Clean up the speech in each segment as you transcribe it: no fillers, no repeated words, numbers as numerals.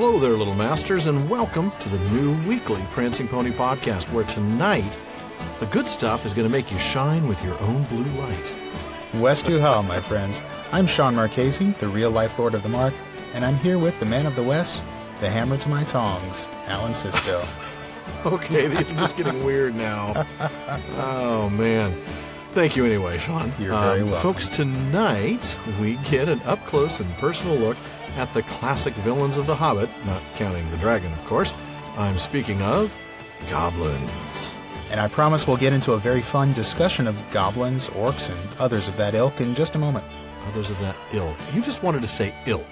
Hello there, little masters, and welcome to the new weekly Prancing Pony podcast, where tonight, the good stuff is going to make you shine with your own blue light. West to Hell, my friends. I'm Sean Marchese, the real-life Lord of the Mark, and I'm here with the man of the West, the hammer to my tongs, Alan Sisto. Okay, these are just getting weird now. Oh, man. Thank you anyway, Sean. You're very welcome. Folks, tonight we get an up-close and personal look at the classic villains of The Hobbit, not counting the dragon, of course. I'm speaking of goblins. And I promise we'll get into a very fun discussion of goblins, orcs, and others of that ilk in just a moment. Others of that ilk. You just wanted to say ilk.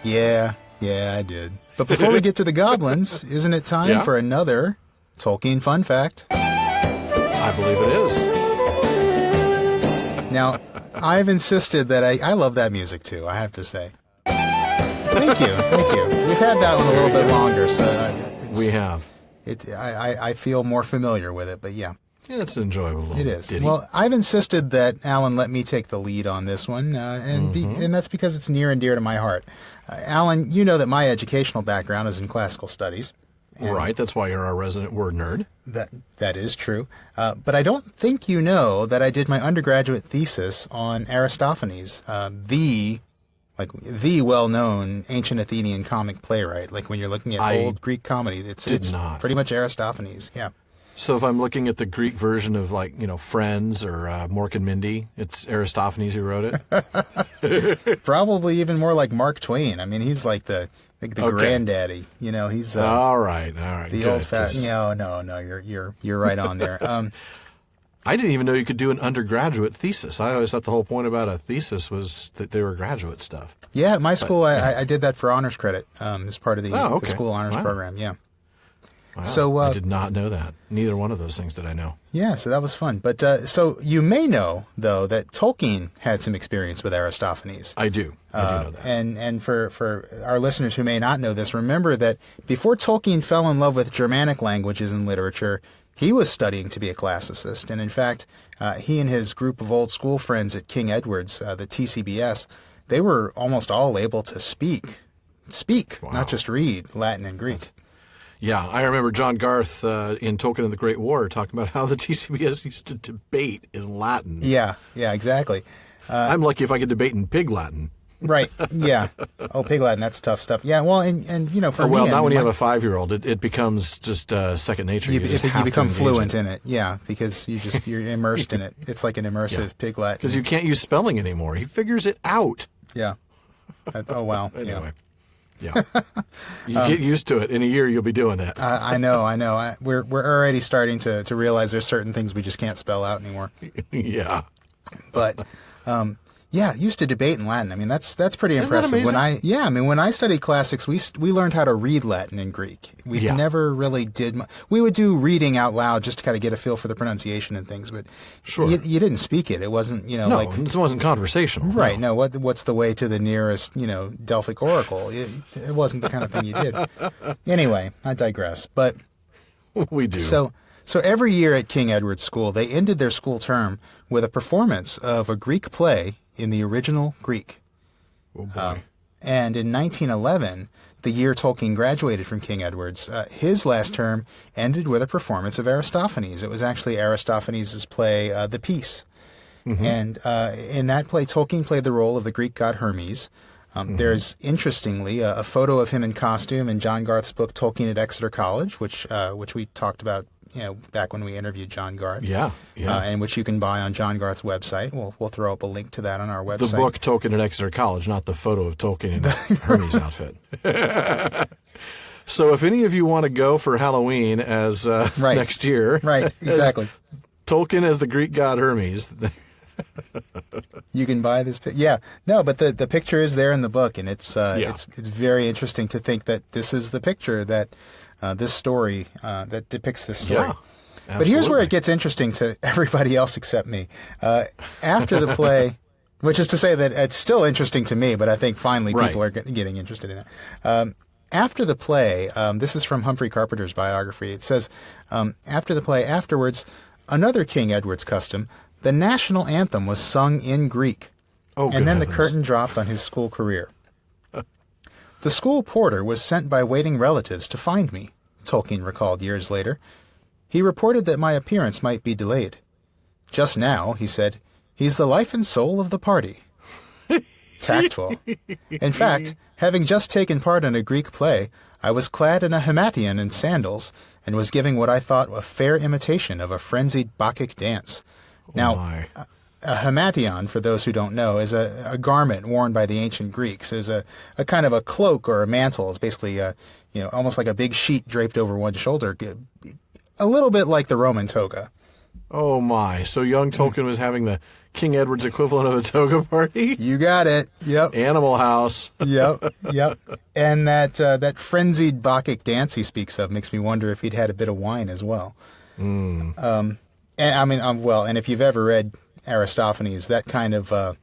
Yeah, I did. But before we get to the goblins, isn't it time for another Tolkien Fun Fact? I believe it is. Now, I've insisted that I love that music too, I have to say. Thank you. We've had that one a little bit longer, so we have. I feel more familiar with it, but yeah. It's an enjoyable little It is. ditty. Well, I've insisted that Alan let me take the lead on this one, and that's because it's near and dear to my heart. Alan, you know that my educational background is in classical studies. Right, that's why you're our resident word nerd. That is true. But I don't think you know that I did my undergraduate thesis on Aristophanes, the well-known ancient Athenian comic playwright. Like when you're looking at old Greek comedy, it's pretty much Aristophanes. Yeah. So if I'm looking at the Greek version of Friends or Mork and Mindy, it's Aristophanes who wrote it? Probably even more like Mark Twain. I mean, he's like the granddaddy. You know, he's all right. The old fashioned. No, you're right on there. I didn't even know you could do an undergraduate thesis. I always thought the whole point about a thesis was that they were graduate stuff. Yeah, at my school, I did that for honors credit as part of the school honors program. Yeah. Wow. So I did not know that. Neither one of those things did I know. Yeah, so that was fun. But so you may know, though, that Tolkien had some experience with Aristophanes. I do know that. And for our listeners who may not know this, remember that before Tolkien fell in love with Germanic languages and literature, he was studying to be a classicist. And in fact, he and his group of old school friends at King Edward's, the TCBS, they were almost all able to speak, wow. Not just read Latin and Greek. Yeah, I remember John Garth in Tolkien of the Great War talking about how the TCBS used to debate in Latin. Yeah, exactly. I'm lucky if I could debate in Pig Latin. Right, yeah. Oh, Pig Latin, that's tough stuff. Yeah, well, and for me... Well, not when you have a 5-year-old. It becomes just second nature. You become fluent in it, yeah, because you're immersed in it. It's like an immersive Pig Latin. Because you can't use spelling anymore. He figures it out. Yeah. Oh, wow. Anyway. Yeah. You get used to it. In a year, you'll be doing that. I know. We're already starting to realize there's certain things we just can't spell out anymore. Yeah. But, used to debate in Latin. I mean, that's pretty impressive. Isn't that amazing? When I studied classics, we learned how to read Latin and Greek. We never really did. We would do reading out loud just to kind of get a feel for the pronunciation and things, but you didn't speak it. It wasn't, it wasn't conversational. Right. No. What's the way to the nearest, Delphic oracle? It wasn't the kind of thing you did. Anyway, I digress. But we do. So every year at King Edward's School, they ended their school term with a performance of a Greek play in the original Greek. Oh boy. And in 1911, the year Tolkien graduated from King Edward's, his last term ended with a performance of Aristophanes. It was actually Aristophanes' play, The Peace. Mm-hmm. And in that play, Tolkien played the role of the Greek god Hermes. There's, interestingly, a photo of him in costume in John Garth's book, Tolkien at Exeter College, which we talked about back when we interviewed John Garth. Yeah. And which you can buy on John Garth's website. We'll throw up a link to that on our website. The book Tolkien at Exeter College, not the photo of Tolkien in the Hermes outfit. So if any of you want to go for Halloween as next year. Right, exactly. Tolkien as the Greek god Hermes. You can buy this. Yeah, no, but the picture is there in the book, and it's very interesting to think that this is the picture that this story that depicts this story. Yeah, but here's where it gets interesting to everybody else except me. After the play, which is to say that it's still interesting to me, but I think finally people are getting interested in it. After the play, this is from Humphrey Carpenter's biography. It says, after the play, afterwards, another King Edward's custom, the national anthem was sung in Greek. Oh, and then heavens. the curtain dropped on his school career. The school porter was sent by waiting relatives to find me, Tolkien recalled years later. He reported that my appearance might be delayed. Just now, he said, he's the life and soul of the party. Tactful. In fact, having just taken part in a Greek play, I was clad in a himation and sandals, and was giving what I thought a fair imitation of a frenzied Bacchic dance. Now, a himation, for those who don't know, is a garment worn by the ancient Greeks. It's a kind of a cloak or a mantle. It's basically almost like a big sheet draped over one shoulder, a little bit like the Roman toga. Oh my! So young Tolkien was having the King Edward's equivalent of a toga party. You got it. Yep. Animal House. Yep. And that frenzied Bacchic dance he speaks of makes me wonder if he'd had a bit of wine as well. And if you've ever read Aristophanes, that kind of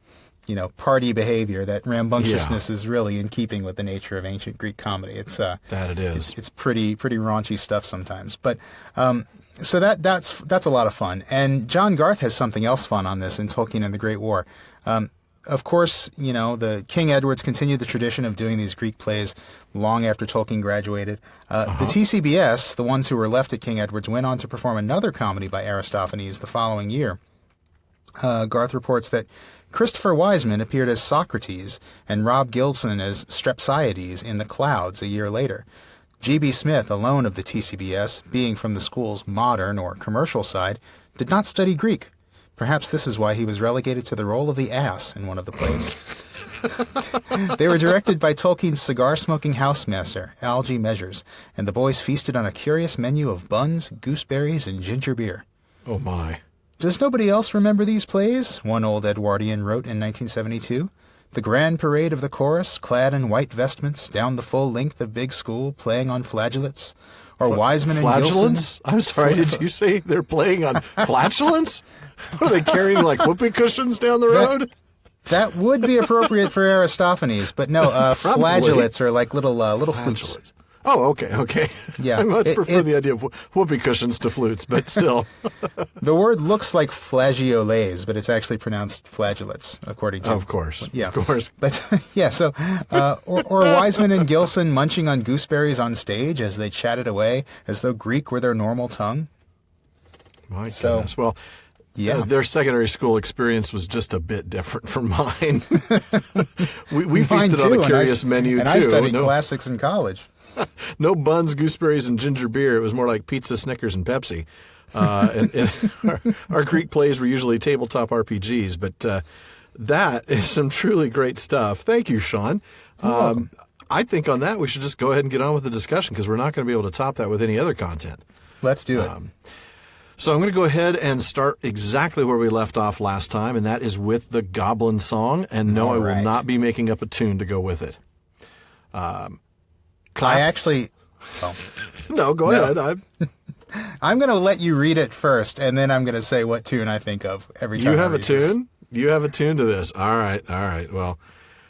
party behavior, that rambunctiousness is really in keeping with the nature of ancient Greek comedy. It's that it is. It's pretty raunchy stuff sometimes, but so that's a lot of fun. And John Garth has something else fun on this in Tolkien and the Great War. Of course, the King Edwards continued the tradition of doing these Greek plays long after Tolkien graduated. The TCBS, the ones who were left at King Edwards, went on to perform another comedy by Aristophanes the following year. Garth reports that Christopher Wiseman appeared as Socrates and Rob Gilson as Strepsiades in The Clouds a year later. G.B. Smith, alone of the TCBS, being from the school's modern or commercial side, did not study Greek. Perhaps this is why he was relegated to the role of the ass in one of the plays. They were directed by Tolkien's cigar-smoking housemaster, Algy Measures, and the boys feasted on a curious menu of buns, gooseberries, and ginger beer. Oh my. Does nobody else remember these plays? One old Edwardian wrote in 1972. The grand parade of the chorus, clad in white vestments, down the full length of Big School, playing on flatulets. Or Wiseman and Flatulence? Gilson. I'm sorry, did you say they're playing on flatulence? Are they carrying like whoopee cushions down the road? That would be appropriate for Aristophanes, but no, flageolets are like little flutes. Oh, okay. Yeah, I much prefer the idea of whoopee cushions to flutes, but still. The word looks like flageolets, but it's actually pronounced flageolets, according to... Of course. Yeah. Of course. But, yeah, so, or Wiseman and Gilson munching on gooseberries on stage as they chatted away, as though Greek were their normal tongue. My goodness. Well, yeah. Their secondary school experience was just a bit different from mine. we feasted on a curious menu, too. And I studied classics in college. No buns, gooseberries, and ginger beer. It was more like pizza, Snickers, and Pepsi. And our Greek plays were usually tabletop RPGs, but that is some truly great stuff. Thank you, Sean. I think on that we should just go ahead and get on with the discussion because we're not going to be able to top that with any other content. Let's do it. So I'm going to go ahead and start exactly where we left off last time, and that is with the Goblin song. And no, I will not be making up a tune to go with it. I actually... No, go ahead. I'm going to let you read it first, and then I'm going to say what tune I think of every time. You have a tune? You have a tune to this. All right. Well,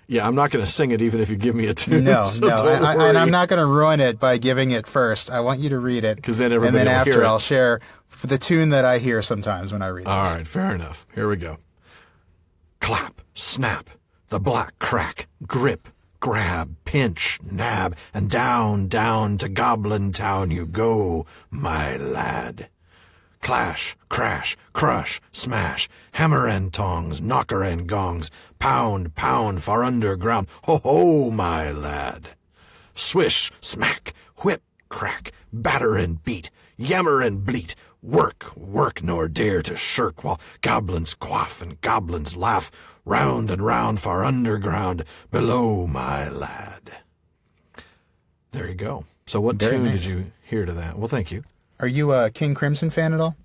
yeah, I'm not going to sing it even if you give me a tune. No. And I'm not going to ruin it by giving it first. I want you to read it. Because then everybody will hear it. And then after, I'll share the tune that I hear sometimes when I read this. All right, fair enough. Here we go. Clap, snap, the black crack, grip, grab, pinch, nab, and down to Goblin Town you go, my lad. Clash, crash, crush, smash, hammer and tongs, knocker and gongs, pound, for underground, ho, my lad. Swish, smack, whip, crack, batter and beat, yammer and bleat, work, nor dare to shirk, while goblins quaff and goblins laugh, round and round far underground, below, my lad. There you go. So what tune did you hear to that? Well, thank you. Are you a King Crimson fan at all?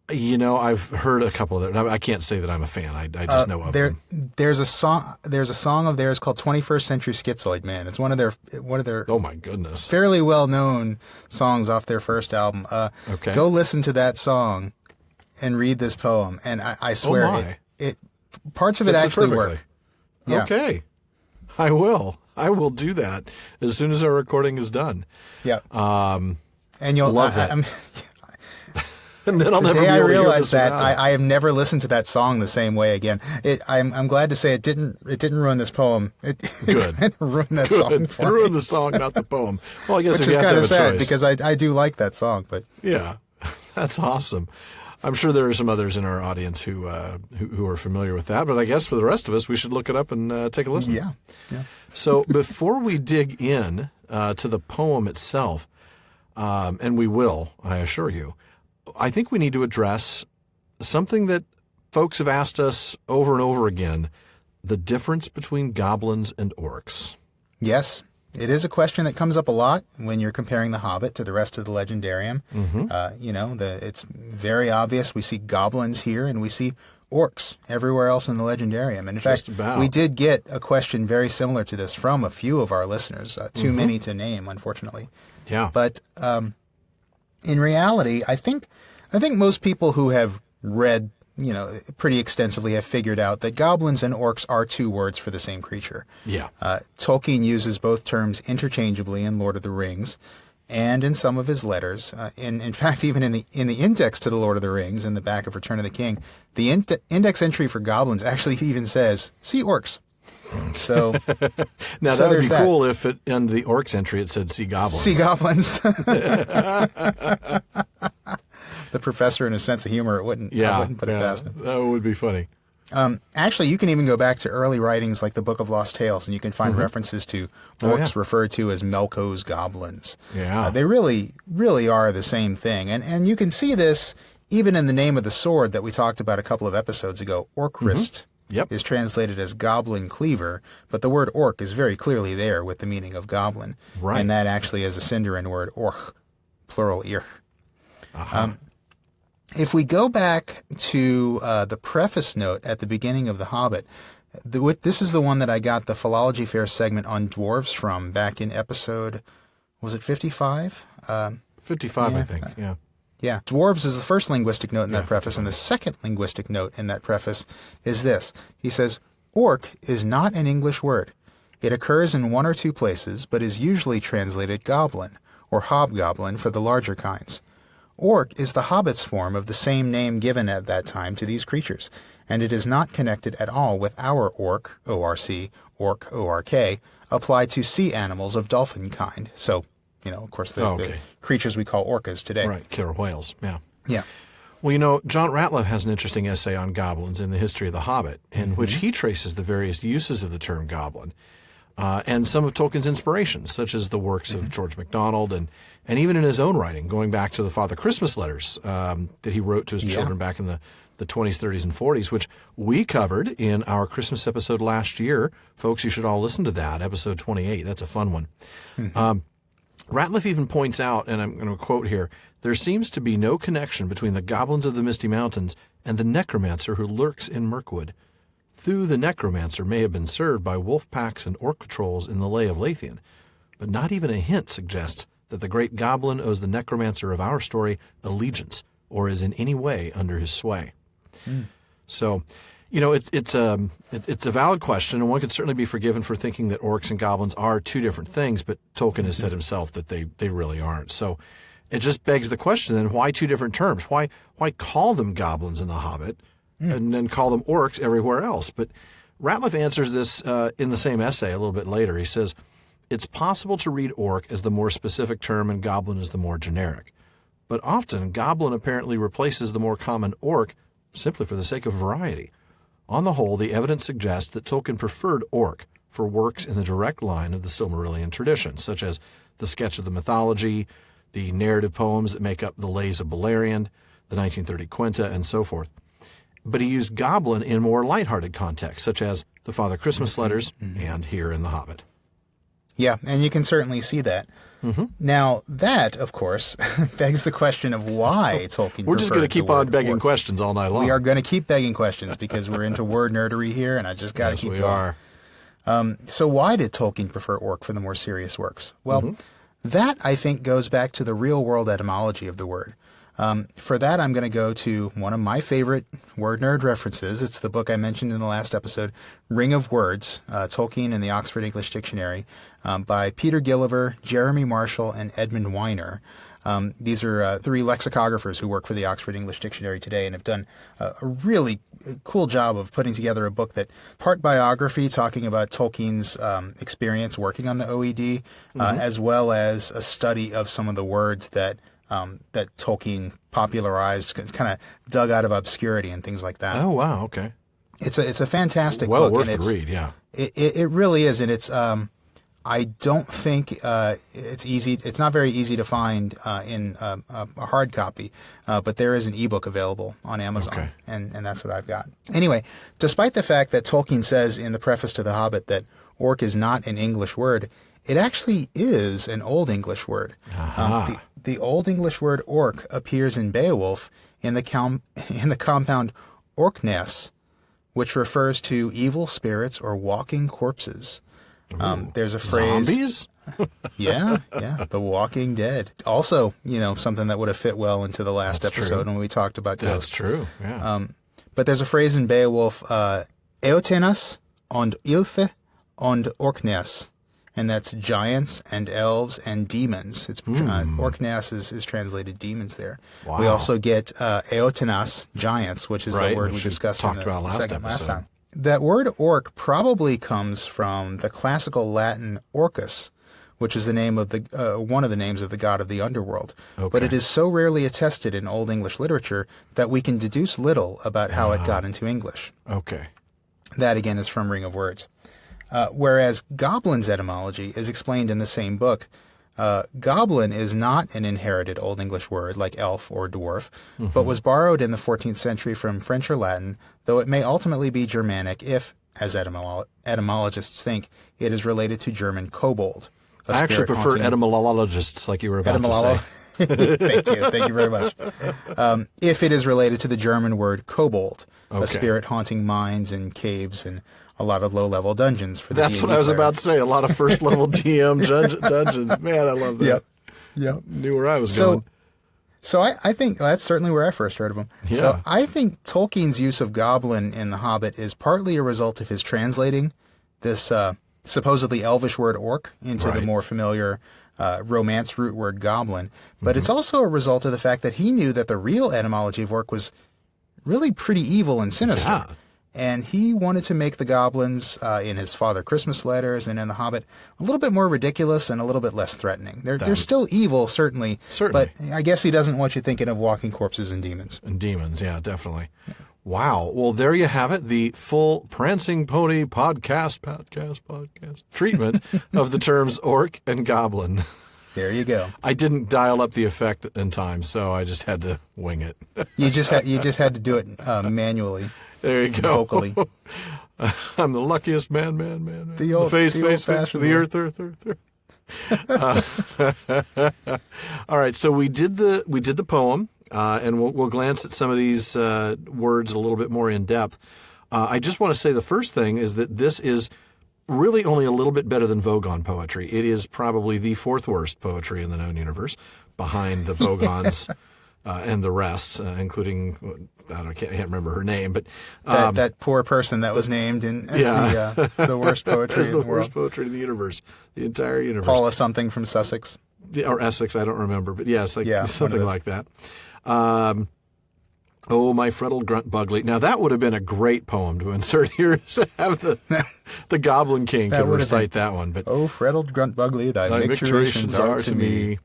I've heard a couple of them. I can't say that I'm a fan. I just know of them. There's a song of theirs called 21st Century Schizoid Man. It's one of their oh my goodness, fairly well-known songs off their first album. Okay. Go listen to that song and read this poem, and I swear it parts of it actually work. Yeah. Okay. I will do that as soon as our recording is done. Yeah. And you'll love that. And then I'll The never day be I able to hear realized this that, without it. I have never listened to that song the same way again. I'm glad to say it didn't ruin this poem. It Good. kind of ruined that song Good. for me. Ruin the song, not the poem. Well, I guess Which if is you have kind to of have a sad choice. because I do like that song, but Yeah, that's awesome. I'm sure there are some others in our audience who are familiar with that, but I guess for the rest of us, we should look it up and take a listen. yeah. So before we dig in to the poem itself, and we will, I assure you, I think we need to address something that folks have asked us over and over again, the difference between goblins and orcs. Yes, it is a question that comes up a lot when you're comparing The Hobbit to the rest of the legendarium. It's very obvious. We see goblins here and we see orcs everywhere else in the legindarium. And in Just fact, about. we did get a question very similar to this from a few of our listeners. Too many to name, unfortunately. Yeah. But in reality, I think most people who have read, pretty extensively have figured out that goblins and orcs are two words for the same creature. Yeah. Tolkien uses both terms interchangeably in Lord of the Rings and in some of his letters. In fact, even in the index to the Lord of the Rings, in the back of Return of the King, the index entry for goblins actually even says, see orcs. So Now, so that would be there's that. cool if in the orcs entry it said see goblins. See goblins. The professor, in a sense of humor, I wouldn't put it past him. That would be funny. Actually, you can even go back to early writings like the Book of Lost Tales, and you can find references to orcs referred to as Melko's goblins. Yeah. They really, really are the same thing. And you can see this even in the name of the sword that we talked about a couple of episodes ago. Orcrist Yep. is translated as goblin cleaver, but the word orc is very clearly there with the meaning of goblin. Right. And that actually is a Sindarin word, orch, plural irch. If we go back to the preface note at the beginning of The Hobbit, this is the one that I got the Philology Fair segment on dwarves from back in episode, was it 55? 55, Yeah. I think. Yeah. Yeah. Dwarves is the first linguistic note in that preface, and the second linguistic note in that preface is this. He says, orc is not an English word. It occurs in one or two places, but is usually translated goblin, or hobgoblin for the larger kinds. Orc is the Hobbit's form of the same name given at that time to these creatures, and it is not connected at all with our orc, O-R-C, orc, O-R-K, applied to sea animals of dolphin kind. So, of course, the creatures we call orcas today. Right, killer whales. Yeah. Yeah. Well, John Rateliff has an interesting essay on goblins in the history of The Hobbit, in which he traces the various uses of the term goblin and some of Tolkien's inspirations, such as the works of George MacDonald and even in his own writing, going back to the Father Christmas letters that he wrote to his children back in the 20s, 30s, and 40s, which we covered in our Christmas episode last year. Folks, you should all listen to that, episode 28. That's a fun one. Rateliff even points out, and I'm going to quote here, there seems to be no connection between the goblins of the Misty Mountains and the necromancer who lurks in Mirkwood. Thu the necromancer may have been served by wolf packs and orc patrols in the Lay of Lathian, but not even a hint suggests that the great goblin owes the necromancer of our story allegiance or is in any way under his sway. So, it's a valid question, and one could certainly be forgiven for thinking that orcs and goblins are two different things, but Tolkien has said himself that they really aren't. So it just begs the question, then, why two different terms? Why call them goblins in The Hobbit and then call them orcs everywhere else? But Rateliff answers this in the same essay a little bit later. He says, it's possible to read orc as the more specific term and goblin as the more generic. But often, goblin apparently replaces the more common orc simply for the sake of variety. On the whole, the evidence suggests that Tolkien preferred orc for works in the direct line of the Silmarillion tradition, such as the sketch of the mythology, the narrative poems that make up the Lays of Beleriand, the 1930 Quenta, and so forth. But he used goblin in more lighthearted contexts, such as the Father Christmas letters and here in The Hobbit. Yeah, and you can certainly see that. Now, that, of course, begs the question of why Tolkien We're just going to keep on begging orc. questions all night long. We are going to keep begging questions because we're into word nerdery here, and I just got to keep going. Are. So why did Tolkien prefer orc for the more serious works? Well, that, I think, goes back to the real-world etymology of the word. For that, I'm going to go to one of my favorite word nerd references. It's the book I mentioned in the last episode, Ring of Words, Tolkien and the Oxford English Dictionary, by Peter Gilliver, Jeremy Marshall, and Edmund Weiner. These are three lexicographers who work for the Oxford English Dictionary today and have done a really cool job of putting together a book that part biography talking about Tolkien's experience working on the OED, as well as a study of some of the words that Tolkien popularized, kind of dug out of obscurity and things like that. Oh, wow. Okay. It's a fantastic Well book. worth the read, yeah. It really is, and it's I don't think it's easy. It's not very easy to find in a hard copy, but there is an ebook available on Amazon, and that's what I've got. Anyway, despite the fact that Tolkien says in the preface to The Hobbit that orc is not an English word, it actually is an Old English word. The Old English word orc appears in Beowulf in the compound orkness, which refers to evil spirits or walking corpses. There's a phrase. Zombies? Yeah, The Walking Dead. Also, something that would have fit well into the last episode when we talked about ghosts. That's true, yeah. But there's a phrase in Beowulf, Eotenas und Ilfe und Orknes, and that's giants and elves and demons. It's Orknes is translated demons there. Wow. We also get Eotenas, giants, which is the word we discussed in the about last last time. That word orc probably comes from the classical Latin orcus, which is the name of one of the names of the god of the underworld. Okay. But it is so rarely attested in Old English literature that we can deduce little about how it got into English. Okay. That, again, is from Ring of Words. Whereas goblin's etymology is explained in the same book. Goblin is not an inherited Old English word like elf or dwarf, but was borrowed in the 14th century from French or Latin, though it may ultimately be Germanic if, as etymologists think, it is related to German kobold. I actually prefer etymologists, like you were about to say. Thank you very much. If it is related to the German word kobold, a spirit haunting mines and caves and a lot of low-level dungeons for the That's D&D what I was player. about to say. A lot of first-level DM dungeons. Man, I love that. Yep. Knew where I was going. So I think that's certainly where I first heard of him. Yeah. So I think Tolkien's use of goblin in The Hobbit is partly a result of his translating this supposedly elvish word orc into the more familiar Romance root word goblin. But it's also a result of the fact that he knew that the real etymology of orc was really pretty evil and sinister. Yeah. And he wanted to make the goblins in his Father Christmas letters and in The Hobbit a little bit more ridiculous and a little bit less threatening. They're still evil, certainly. But I guess he doesn't want you thinking of walking corpses and demons. And demons, yeah, definitely. Wow. Well, there you have it. The full Prancing Pony podcast treatment of the terms orc and goblin. There you go. I didn't dial up the effect in time, so I just had to wing it. You just had to do it manually. There you go. Vocally. I'm the luckiest man. The face, old-fashioned earth. All right, so we did the poem, and we'll glance at some of these words a little bit more in depth. I just want to say the first thing is that this is really only a little bit better than Vogon poetry. It is probably the fourth worst poetry in the known universe, behind the Vogons and the rest, including I can't remember her name, but that poor person that was named as the worst poetry in the world. The worst poetry in the universe, the entire universe. Paula something from Sussex. Or Essex, I don't remember, but yes, something like that. Oh, my fretted grunt bugly. Now, that would have been a great poem to insert here, to have the Goblin King could recite that one. But oh, fretted grunt bugly, thy micturations are to me.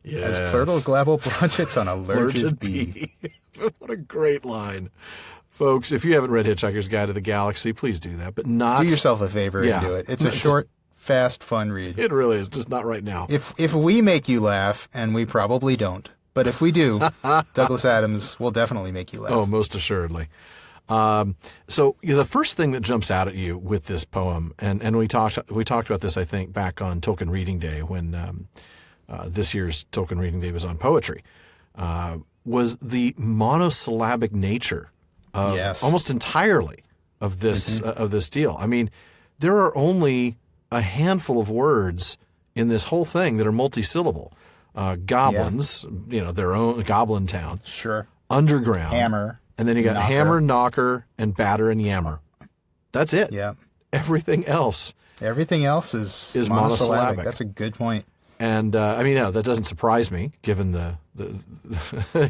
Yes. As Flirtle Glavel bludgets on a lurched bee. What a great line. Folks, if you haven't read Hitchhiker's Guide to the Galaxy, please do that. But do yourself a favor and do it. It's a short, fast, fun read. It really is, just not right now. If we make you laugh, and we probably don't, but if we do, Douglas Adams will definitely make you laugh. Oh, most assuredly. So the first thing that jumps out at you with this poem, and we talked about this, I think, back on Tolkien Reading Day when this year's Tolkien Reading Day was on poetry, was the monosyllabic nature of almost entirely of this deal. I mean, there are only a handful of words in this whole thing that are multisyllable. Goblins, their own Goblin Town. Sure. Underground. Hammer. And then you got knocker. Hammer, knocker, and batter and yammer. That's it. Yeah. Everything else is monosyllabic. That's a good point. And I mean, that doesn't surprise me, given the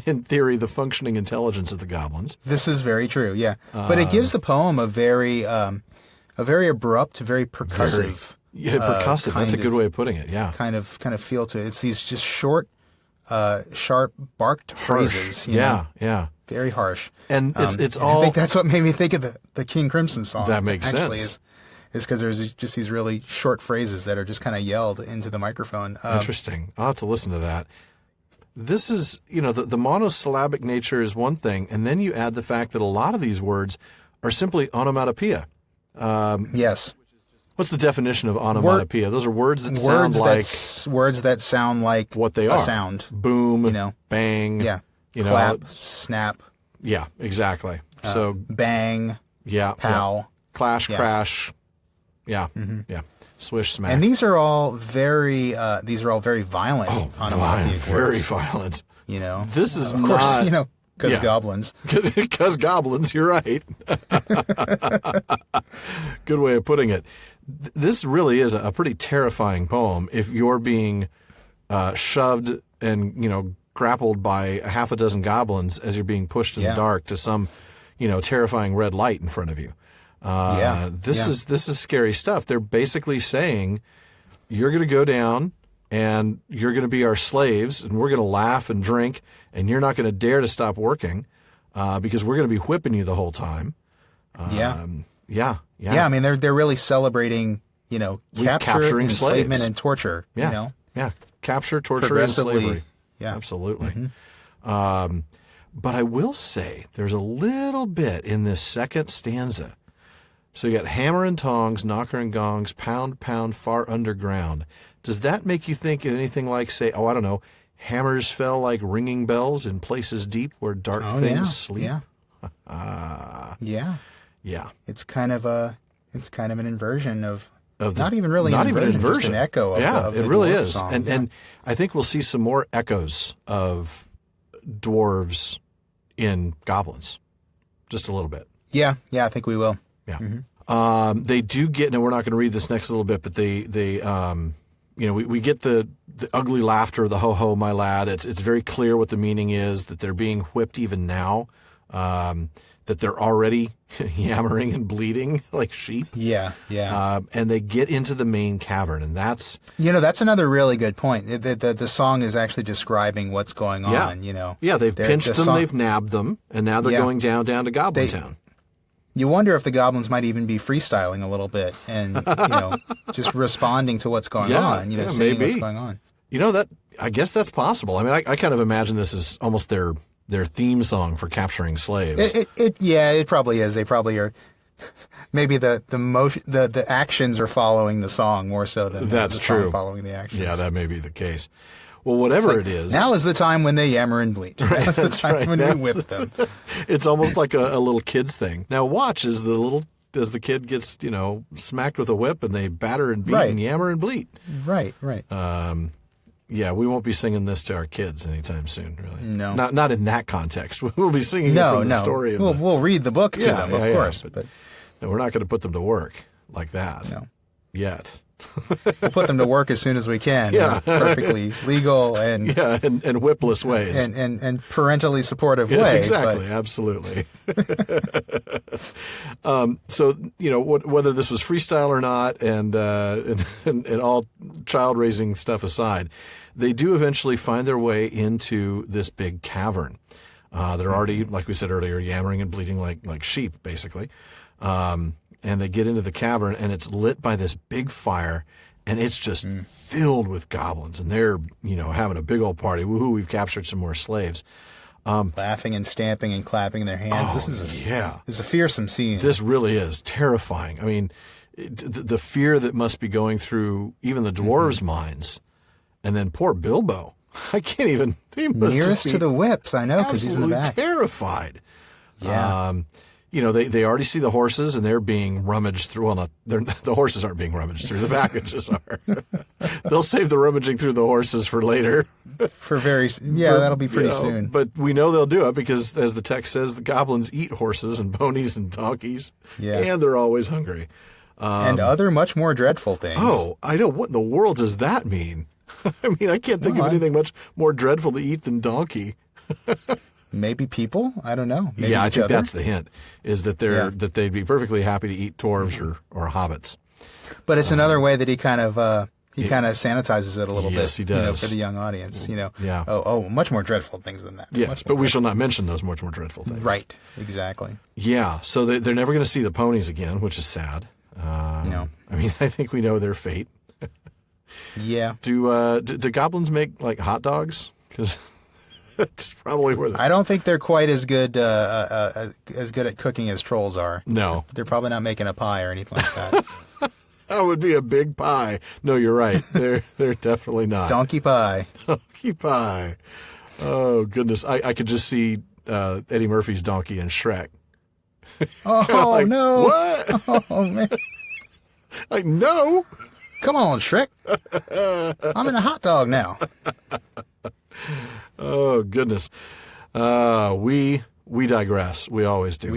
in theory, the functioning intelligence of the goblins. This is very true, yeah. But it gives the poem a very abrupt, very percussive. Percussive. That's a good way of putting it. Yeah. Kind of feel to it. It's these just short, sharp, barked phrases. Yeah. Very harsh. And it's all. I think that's what made me think of the King Crimson song. That makes sense. Is because there's just these really short phrases that are just kind of yelled into the microphone. Interesting. I'll have to listen to that. This is, the monosyllabic nature is one thing, and then you add the fact that a lot of these words are simply onomatopoeia. Yes. What's the definition of onomatopoeia? Those are words that sound like... Words that sound like what they are. A sound. Boom, bang. Yeah. Clap, snap. Yeah, exactly. So bang. Yeah. Pow. Yeah. Clash, crash. Yeah. Mm-hmm. Yeah. Swish, smack. And these are all very violent onomatopoeic very words. Violent. This is of course, because goblins. Because goblins, you're right. Good way of putting it. This really is a pretty terrifying poem if you're being shoved and, grappled by a half a dozen goblins as you're being pushed in the dark to some, terrifying red light in front of you. This is scary stuff. They're basically saying you're going to go down and you're going to be our slaves and we're going to laugh and drink and you're not going to dare to stop working because we're going to be whipping you the whole time. Yeah. I mean, they're really celebrating, capture, enslavement, slaves. And torture. Yeah. Capture, torture, and slavery. Yeah. Absolutely. Mm-hmm. But I will say there's a little bit in this second stanza. So you got hammer and tongs, knocker and gongs, pound, pound, far underground. Does that make you think of anything like, say, I don't know, hammers fell like ringing bells in places deep where dark things sleep? Yeah. Yeah. It's kind of an inversion of not even really an inversion, just an echo of the it really dwarf is. song. And I think we'll see some more echoes of dwarves in goblins. Just a little bit. Yeah, I think we will. Yeah. Mm-hmm. They do get, and we're not going to read this next little bit, but we get the ugly laughter of the ho ho, my lad. It's very clear what the meaning is, that they're being whipped even now, that they're already yammering and bleeding like sheep. Yeah. And they get into the main cavern, and that's another really good point. The song is actually describing what's going on. Yeah, they've pinched them, they've nabbed them, and now they're going down to Goblin Town. You wonder if the goblins might even be freestyling a little bit and, just responding to what's going on, seeing maybe. what's going on. I guess that's possible. I mean, I kind of imagine this is almost their theme song for capturing slaves. It probably is. They probably are. Maybe the actions are following the song more so than the song following the actions. Yeah, that may be the case. Well, whatever it is. Now is the time when they yammer and bleat. Right, Now's the time when we whip them. It's almost like a little kid's thing. Now watch as the kid gets, smacked with a whip and they batter and beat and yammer and bleat. Right. Yeah, we won't be singing this to our kids anytime soon, really. No. Not in that context. We'll be singing it from the story. We'll read the book to them, of course. But no, we're not going to put them to work like that. No. Yet. We'll put them to work as soon as we can. In perfectly legal and whipless ways. And parentally supportive yes, way. Exactly, absolutely. So, whether this was freestyle or not and all child raising stuff aside, they do eventually find their way into this big cavern. They're already, like we said earlier, yammering and bleating like sheep, basically. And they get into the cavern, and it's lit by this big fire, and it's just filled with goblins. And they're, having a big old party. Woohoo, we've captured some more slaves. Laughing and stamping and clapping their hands. This is a fearsome scene. This really is terrifying. I mean, the fear that must be going through even the dwarves' minds. And then poor Bilbo. I can't even... He must nearest to the whips, I know, because he's in the back. Terrified. Yeah. They already see the horses, and they're being rummaged through. Well, the horses aren't being rummaged through. The packages are. They'll save the rummaging through the horses for later. That'll be pretty soon. But we know they'll do it because, as the text says, the goblins eat horses and ponies and donkeys. Yeah. And they're always hungry. And other much more dreadful things. Oh, I know. What in the world does that mean? I mean, I can't think of anything much more dreadful to eat than donkey. Maybe people? I don't know. Maybe I think other? that's the hint, is that that they'd be perfectly happy to eat dwarves or hobbits. But it's another way that he kind of sanitizes it a little bit. Yes, he does. For the young audience. Yeah. Oh, much more dreadful things than that. Yes, but we shall not mention those much more dreadful things. Right. Exactly. Yeah. So they're never going to see the ponies again, which is sad. No. I mean, I think we know their fate. Yeah. Do goblins make like hot dogs? Because that's probably where. I don't think they're quite as good at cooking as trolls are. No, they're probably not making a pie or anything like that. That would be a big pie. No, you're right. They're definitely not. Donkey pie. Donkey pie. Oh goodness, I could just see Eddie Murphy's donkey in Shrek. Oh like, no! What? Oh man! Like no! Come on, Shrek. I'm in a hot dog now. Oh goodness. We digress. We always do.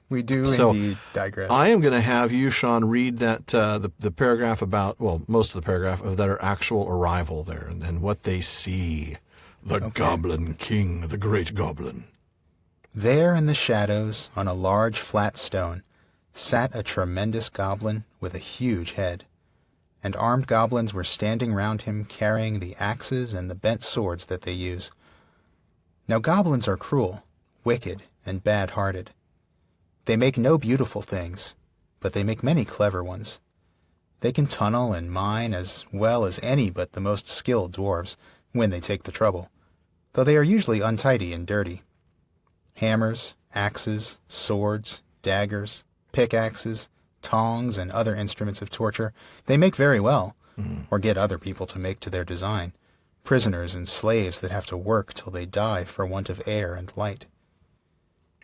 We do so indeed digress. I am going to have you, Sean, read that the paragraph about, well, most of the paragraph of their actual arrival there and what they see. The Goblin King, the Great Goblin. There in the shadows, on a large flat stone, sat a tremendous goblin with a huge head, and armed goblins were standing round him carrying the axes and the bent swords that they use. Now goblins are cruel, wicked, and bad-hearted. They make no beautiful things, but they make many clever ones. They can tunnel and mine as well as any but the most skilled dwarves, when they take the trouble, though they are usually untidy and dirty. Hammers, axes, swords, daggers, pickaxes, tongs, and other instruments of torture they make very well, or get other people to make to their design, prisoners and slaves that have to work till they die for want of air and light.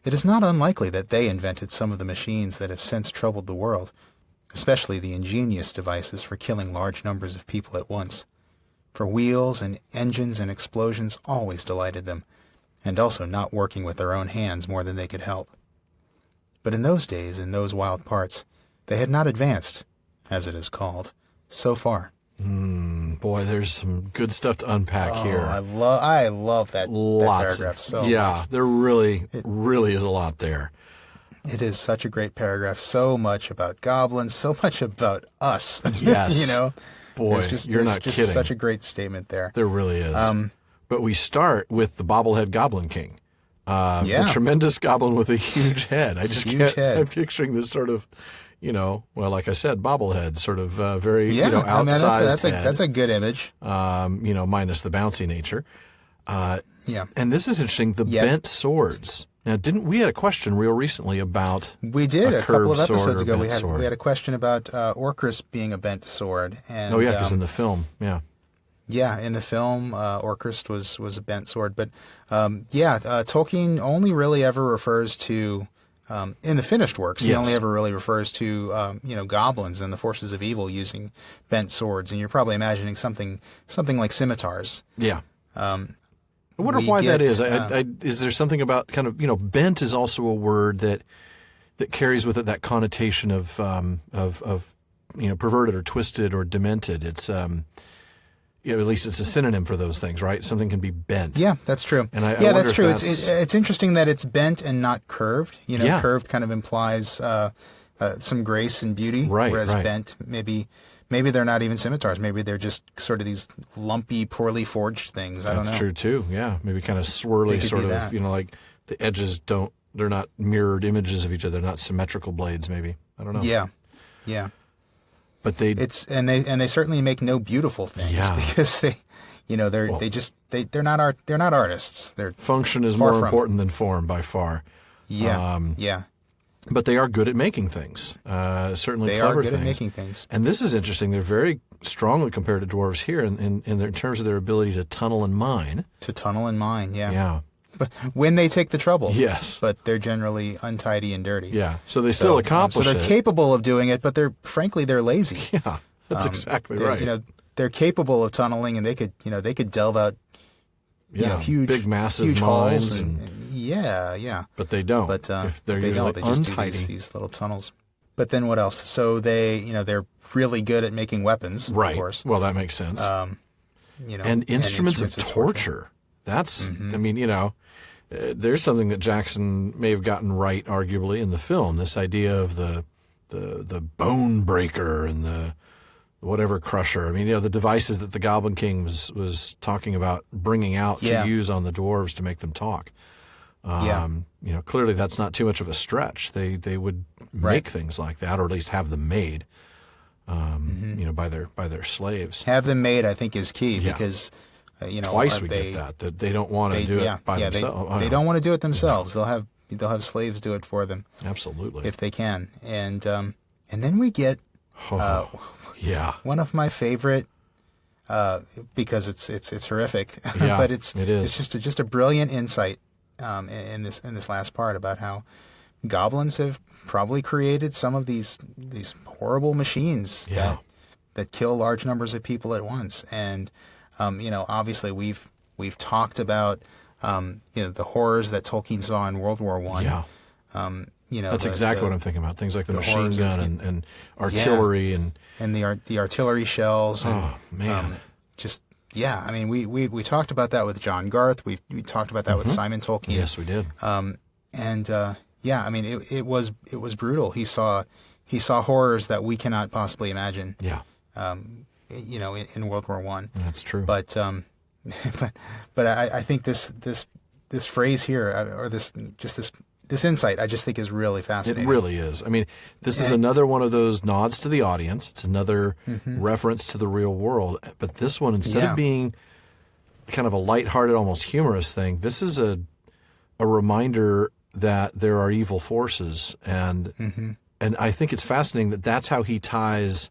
It is not unlikely that they invented some of the machines that have since troubled the world, especially the ingenious devices for killing large numbers of people at once. For wheels and engines and explosions always delighted them, and also not working with their own hands more than they could help. But in those days, in those wild parts, they had not advanced, as it is called, so far. Boy, there's some good stuff to unpack here. I love that paragraph so much. There really is a lot there. It is such a great paragraph. So much about goblins, so much about us. Yes. Boy, you're not just kidding. Such a great statement there. There really is. But we start with the bobblehead Goblin King. The tremendous goblin with a huge head. I'm picturing this sort of, like I said, bobblehead, sort of very, outsized head. That's a good image. Minus the bouncy nature. And this is interesting, the bent swords. Now, we had a question real recently about We did, a couple of episodes ago. We sword. had a question about Orcus being a bent sword. And, because in the film, Yeah, in the film, Orcus was a bent sword. But, Tolkien only really ever refers to, in the finished works, he only ever really refers to, goblins and the forces of evil using bent swords. And you're probably imagining something like scimitars. Yeah. I wonder why that is. Is there something about kind of, bent is also a word that carries with it that connotation of perverted or twisted or demented. It's, at least it's a synonym for those things, right? Something can be bent. Yeah, that's true. And I that's true. It's interesting that it's bent and not curved. Curved kind of implies some grace and beauty, whereas bent maybe they're not even scimitars. Maybe they're just sort of these lumpy, poorly forged things. I don't know. That's true too. Yeah, maybe kind of swirly, sort of. Like the edges they're not mirrored images of each other. They're not symmetrical blades. Maybe I don't know. Yeah. But they certainly make no beautiful things because they're not artists. Their function is more important than form by far. Yeah. But they are good at making things. Certainly they clever are good things. At making things. And this is interesting. They're very strongly compared to dwarves here in terms of their ability to tunnel and mine. Yeah. But when they take the trouble. Yes. But they're generally untidy and dirty. Yeah. So they still accomplish it. So they're capable of doing it, but they're lazy. Yeah. That's exactly right. They're capable of tunneling, and they could delve out huge, big, massive huge mines. Yeah. But they don't. But if they're they usually don't. They just untidy. do these little tunnels. But then what else? So they're really good at making weapons. Right. Of course. Well, that makes sense. and instruments of torture. That's, I mean, there's something that Jackson may have gotten right, arguably, in the film. This idea of the bone breaker and the whatever crusher. I mean, the devices that the Goblin King was talking about bringing out to use on the dwarves to make them talk. Clearly that's not too much of a stretch. They would make things like that, or at least have them made, by their slaves. Have them made, I think, is key because, twice we get that they don't want to do it by themselves. They don't want to do it themselves. They'll have slaves do it for them. Absolutely, if they can. And then we get one of my favorite. Because it's horrific, but it is. It's just a brilliant insight in this last part about how goblins have probably created some of these horrible machines that kill large numbers of people at once. And obviously we've talked about the horrors that Tolkien saw in World War I. Yeah. That's exactly what I'm thinking about. Things like the machine gun and artillery and the artillery shells. Oh man, I mean, we talked about that with John Garth. We talked about that with Simon Tolkien. Yes, we did. I mean, it was brutal. He saw horrors that we cannot possibly imagine. Yeah. In World War I. That's true. But I think this phrase here, or this insight, I just think is really fascinating. It really is. I mean, this is another one of those nods to the audience. It's another reference to the real world. But this one, instead of being kind of a lighthearted, almost humorous thing, this is a reminder that there are evil forces. And I think it's fascinating that that's how he ties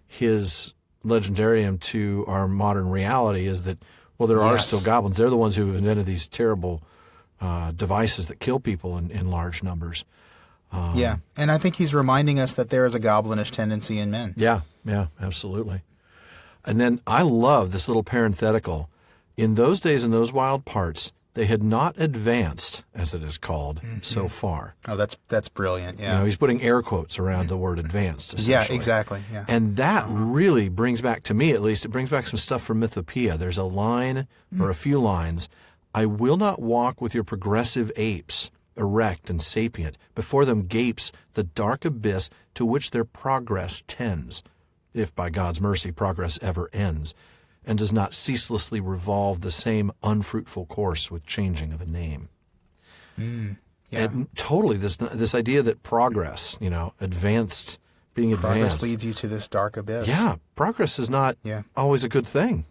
his legendarium to our modern reality, is that, well, there are still goblins. They're the ones who have invented these terrible devices that kill people in large numbers. And I think he's reminding us that there is a goblinish tendency in men. Yeah, absolutely. And then I love this little parenthetical. In those days, in those wild parts, they had not advanced, as it is called, so far. Oh, that's brilliant. Yeah, he's putting air quotes around the word advanced, essentially. Yeah, exactly. Yeah. And that really brings back, to me at least, it brings back some stuff from Mythopoeia. There's a line, or a few lines, "I will not walk with your progressive apes, erect and sapient. Before them gapes the dark abyss to which their progress tends, if by God's mercy progress ever ends, and does not ceaselessly revolve the same unfruitful course with changing of a name." And totally, this idea that progress, advanced, being advanced. Progress leads you to this dark abyss. Yeah, progress is not always a good thing.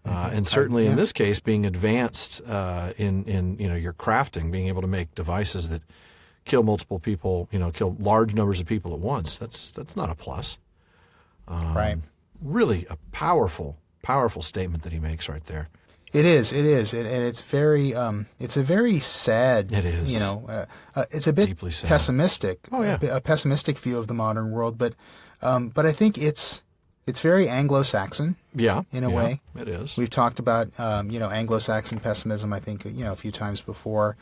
And certainly in this case, being advanced in your crafting, being able to make devices that kill multiple people, kill large numbers of people at once, that's not a plus. Right. Really a powerful statement that he makes right there. It is, and it's very, it's a very sad. It is. It's a bit deeply sad. Pessimistic. Oh yeah. A pessimistic view of the modern world, but I think it's very Anglo-Saxon. Yeah. In a way. It is. We've talked about, Anglo-Saxon pessimism, I think, a few times before.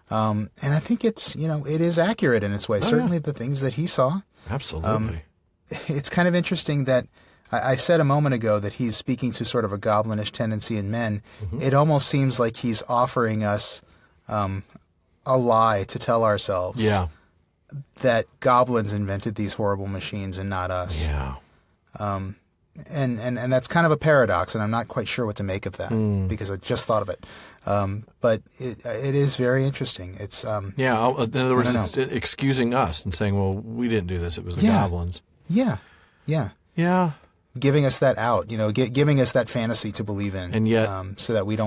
And I think it is accurate in its way. Certainly the things that he saw. Absolutely. It's kind of interesting that I said a moment ago that he's speaking to sort of a goblinish tendency in men. It almost seems like he's offering us a lie to tell ourselves that goblins invented these horrible machines and not us. Yeah. And that's kind of a paradox, and I'm not quite sure what to make of that because I just thought of it. But it is very interesting. It's in other words, it's excusing us and saying, well, we didn't do this; it was the goblins. Yeah. Giving us that out, giving us that fantasy to believe in, and yet, so that we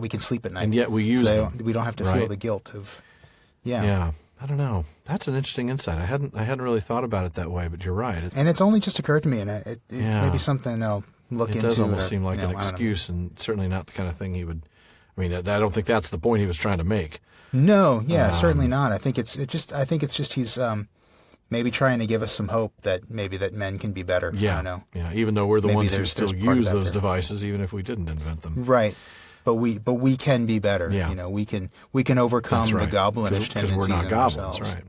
can sleep at night. And yet we use them. We don't have to feel the guilt of. Yeah. I don't know. That's an interesting insight. I hadn't really thought about it that way, but you're right. And it's only just occurred to me, and it may be something I'll look into. It does almost seem like an excuse, and certainly not the kind of thing he would. I mean, I don't think that's the point he was trying to make. No, certainly not. I think it's just he's maybe trying to give us some hope that men can be better. Yeah, I don't know. Yeah, even though we're the ones who still use those devices, even if we didn't invent them. Right. But we can be better. Yeah. We can overcome the goblinish tendencies because we're not in goblins, ourselves. right?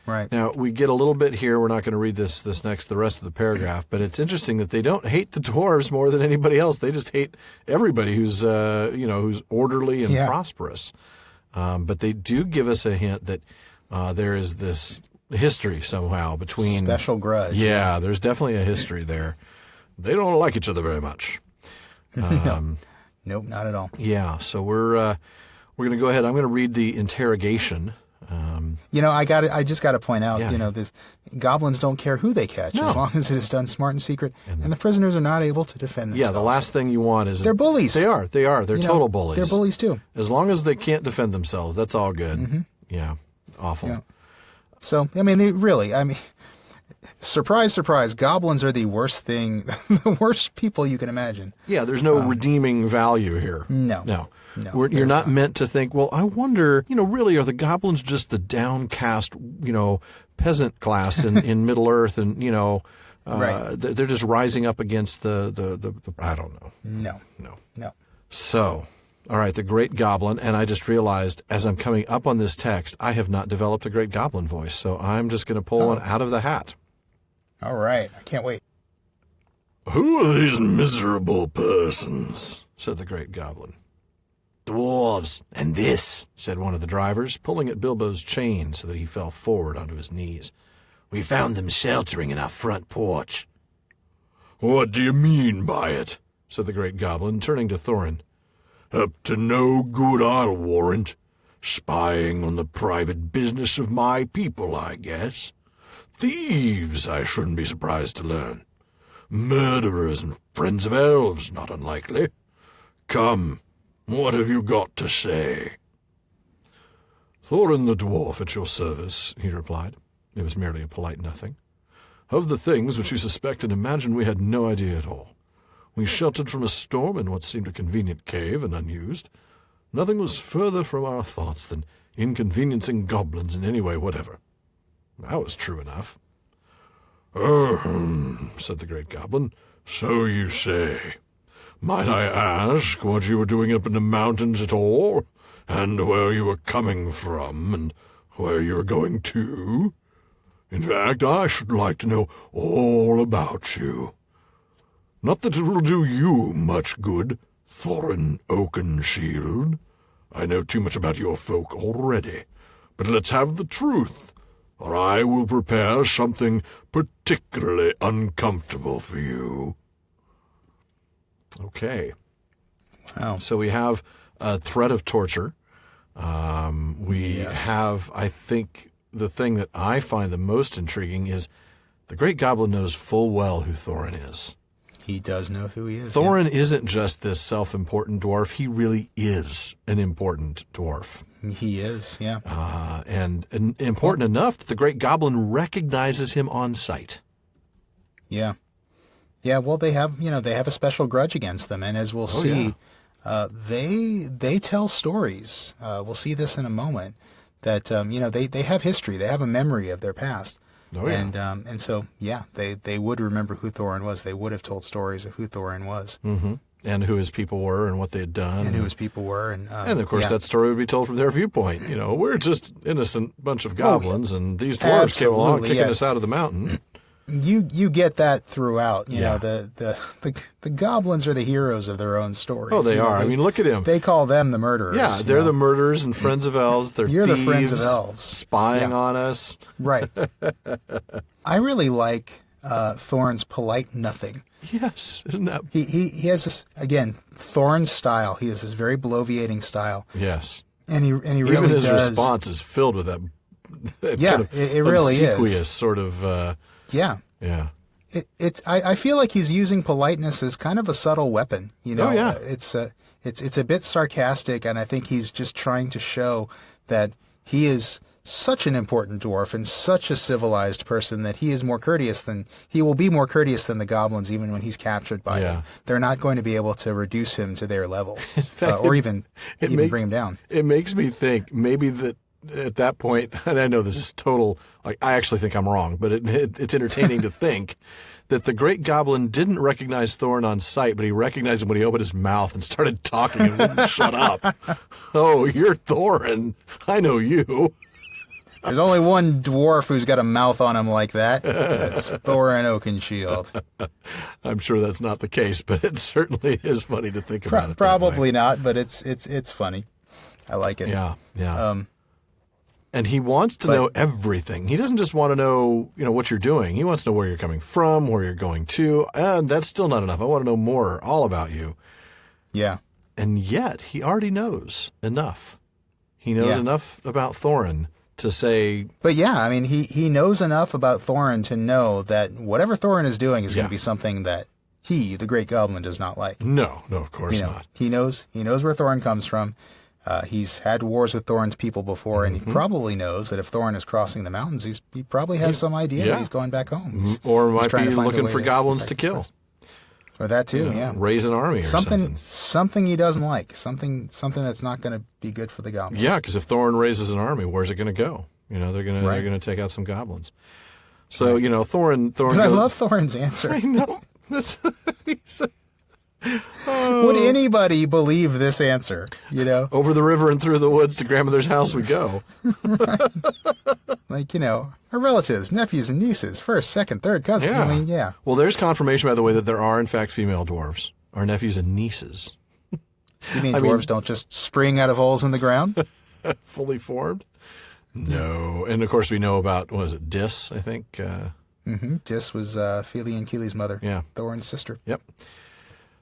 Right. Now, we get a little bit here. We're not going to read the rest of the paragraph, but it's interesting that they don't hate the dwarves more than anybody else. They just hate everybody who's orderly and prosperous. But they do give us a hint that there is this history somehow between... Special grudge. Yeah, there's definitely a history there. They don't like each other very much. Nope, not at all. Yeah, so we're going to go ahead. I'm going to read the interrogation. I just got to point out, this goblins don't care who they catch No. as long as it is done smart and secret, and the prisoners are not able to defend themselves. Yeah, the last thing you want is... They're bullies. They are. They're total bullies. They're bullies, too. As long as they can't defend themselves, that's all good. Mm-hmm. Yeah, awful. Yeah. So, surprise, surprise, goblins are the worst thing, the worst people you can imagine. Yeah, there's no redeeming value here. No. You're not meant to think, well, I wonder, really, are the goblins just the downcast, peasant class in Middle-earth and, Right. they're just rising up against the I don't know. No. So, all right, the Great Goblin, and I just realized as I'm coming up on this text, I have not developed a Great Goblin voice, so I'm just going to pull one out of the hat. All right. I can't wait. Who are these miserable persons? Said the Great Goblin. Dwarves, and this, said one of the drivers, pulling at Bilbo's chain so that he fell forward onto his knees. We found them sheltering in our front porch. What do you mean by it? Said the Great Goblin, turning to Thorin. Up to no good, I'll warrant. Spying on the private business of my people, I guess. Thieves, I shouldn't be surprised to learn. Murderers and friends of elves, not unlikely. Come, what have you got to say? Thorin the dwarf at your service, he replied. It was merely a polite nothing. Of the things which you suspect and imagine, we had no idea at all. We sheltered from a storm in what seemed a convenient cave and unused. Nothing was further from our thoughts than inconveniencing goblins in any way whatever. That was true enough. Said the Great Goblin. So you say. Might I ask what you were doing up in the mountains at all, and where you were coming from, and where you were going to? In fact, I should like to know all about you. Not that it will do you much good, Thorin Oakenshield. I know too much about your folk already, but let's have the truth, or I will prepare something particularly uncomfortable for you. Okay. Wow. So we have a threat of torture. We have, I think, the thing that I find the most intriguing is the Great Goblin knows full well who Thorin is. He does know who he is. Thorin isn't just this self-important dwarf. He really is an important dwarf. He is, yeah. And important enough that the Great Goblin recognizes him on sight. Yeah. Yeah, well, they have a special grudge against them, and as we'll see, they tell stories. We'll see this in a moment. That they have history. They have a memory of their past. Oh, yeah. And so they would remember who Thorin was. They would have told stories of who Thorin was. Mm-hmm. And who his people were and what they had done. And who his people were. And of course, that story would be told from their viewpoint. We're just innocent bunch of goblins, and these dwarves came along kicking us out of the mountain. You get that throughout. The goblins are the heroes of their own stories. Oh, they are. Look at him. They call them the murderers. Yeah, they're the murderers and friends of elves. They're You're thieves, the friends of elves. Spying on us. Right. I really like Thorin's polite nothing. Yes, isn't that? He has this, again, Thorin's style. He has this very bloviating style. Yes. And he really even his does. response is filled with that Yeah, kind of it really obsequious is. sort of. Yeah. Yeah. I feel like he's using politeness as kind of a subtle weapon. Oh, yeah. It's a bit sarcastic, and I think he's just trying to show that he is such an important dwarf and such a civilized person that he will be more courteous than the goblins even when he's captured by them. They're not going to be able to reduce him to their level or even bring him down. It makes me think maybe that at that point, and I know this is total, I actually think I'm wrong, but it's entertaining to think that the Great Goblin didn't recognize Thorin on sight, but he recognized him when he opened his mouth and started talking and wouldn't shut up. Oh, you're Thorin. I know you. There's only one dwarf who's got a mouth on him like that. That's Thorin Oakenshield. I'm sure that's not the case, but it certainly is funny to think about it. Probably not, but it's funny. I like it. Yeah. And he wants to know everything. He doesn't just want to know, what you're doing. He wants to know where you're coming from, where you're going to, and that's still not enough. I want to know more, all about you. Yeah. And yet, he already knows enough. He knows enough about Thorin to say... But yeah, I mean, he knows enough about Thorin to know that whatever Thorin is doing is going to be something that he, the Great Goblin, does not like. No, of course not. He knows where Thorin comes from. He's had wars with Thorin's people before, and he probably knows that if Thorin is crossing the mountains, he probably has some idea that he's going back home. Or might be looking for goblins to kill. Or that too, Raise an army or something. Something he doesn't like. Something that's not going to be good for the goblins. Yeah, because if Thorin raises an army, where's it going to go? They're going to take out some goblins. So Thorin. But I love Thorin's answer. I know. Would anybody believe this answer? Over the river and through the woods to grandmother's house we go. Right. Like, our relatives, nephews and nieces, first, second, third cousin. Yeah. I mean, yeah. Well, there's confirmation, by the way, that there are, in fact, female dwarves. Our nephews and nieces. You mean dwarves don't just spring out of holes in the ground? Fully formed? No. And, of course, we know about, Dis, I think? Dis was Fili and Kili's mother. Yeah. Thorin's sister. Yep.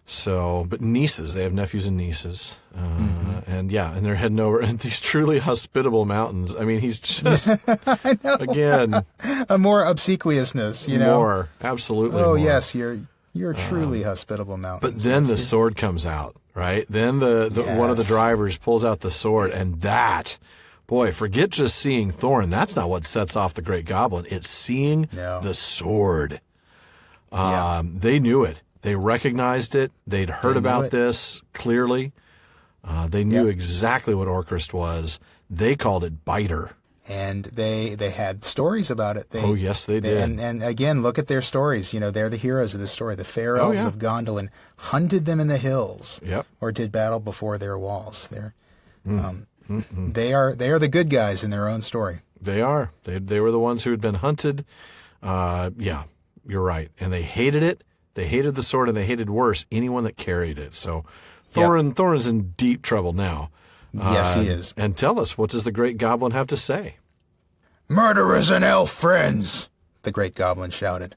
So, but nieces, they have nephews and nieces. And they're heading over in these truly hospitable mountains. I mean, he's just, I know. Again. A more obsequiousness, More, absolutely more. Yes, you're truly hospitable mountains. But then the sword comes out, right? Then one of the drivers pulls out the sword, and that, boy, forget just seeing Thorin. That's not what sets off the Great Goblin. It's seeing the sword. They knew it. They recognized it. They'd heard about this clearly. They knew exactly what Orcrist was. They called it Biter. And they had stories about it. Yes, they did. And again, look at their stories. They're the heroes of this story. The fair elves of Gondolin hunted them in the hills, or did battle before their walls. They are the good guys in their own story. They are. They were the ones who had been hunted. You're right. And they hated it. They hated the sword, and they hated worse anyone that carried it. So Thorin's in deep trouble now. Yes, he is. And tell us, what does the Great Goblin have to say? "Murderers and elf friends," the Great Goblin shouted.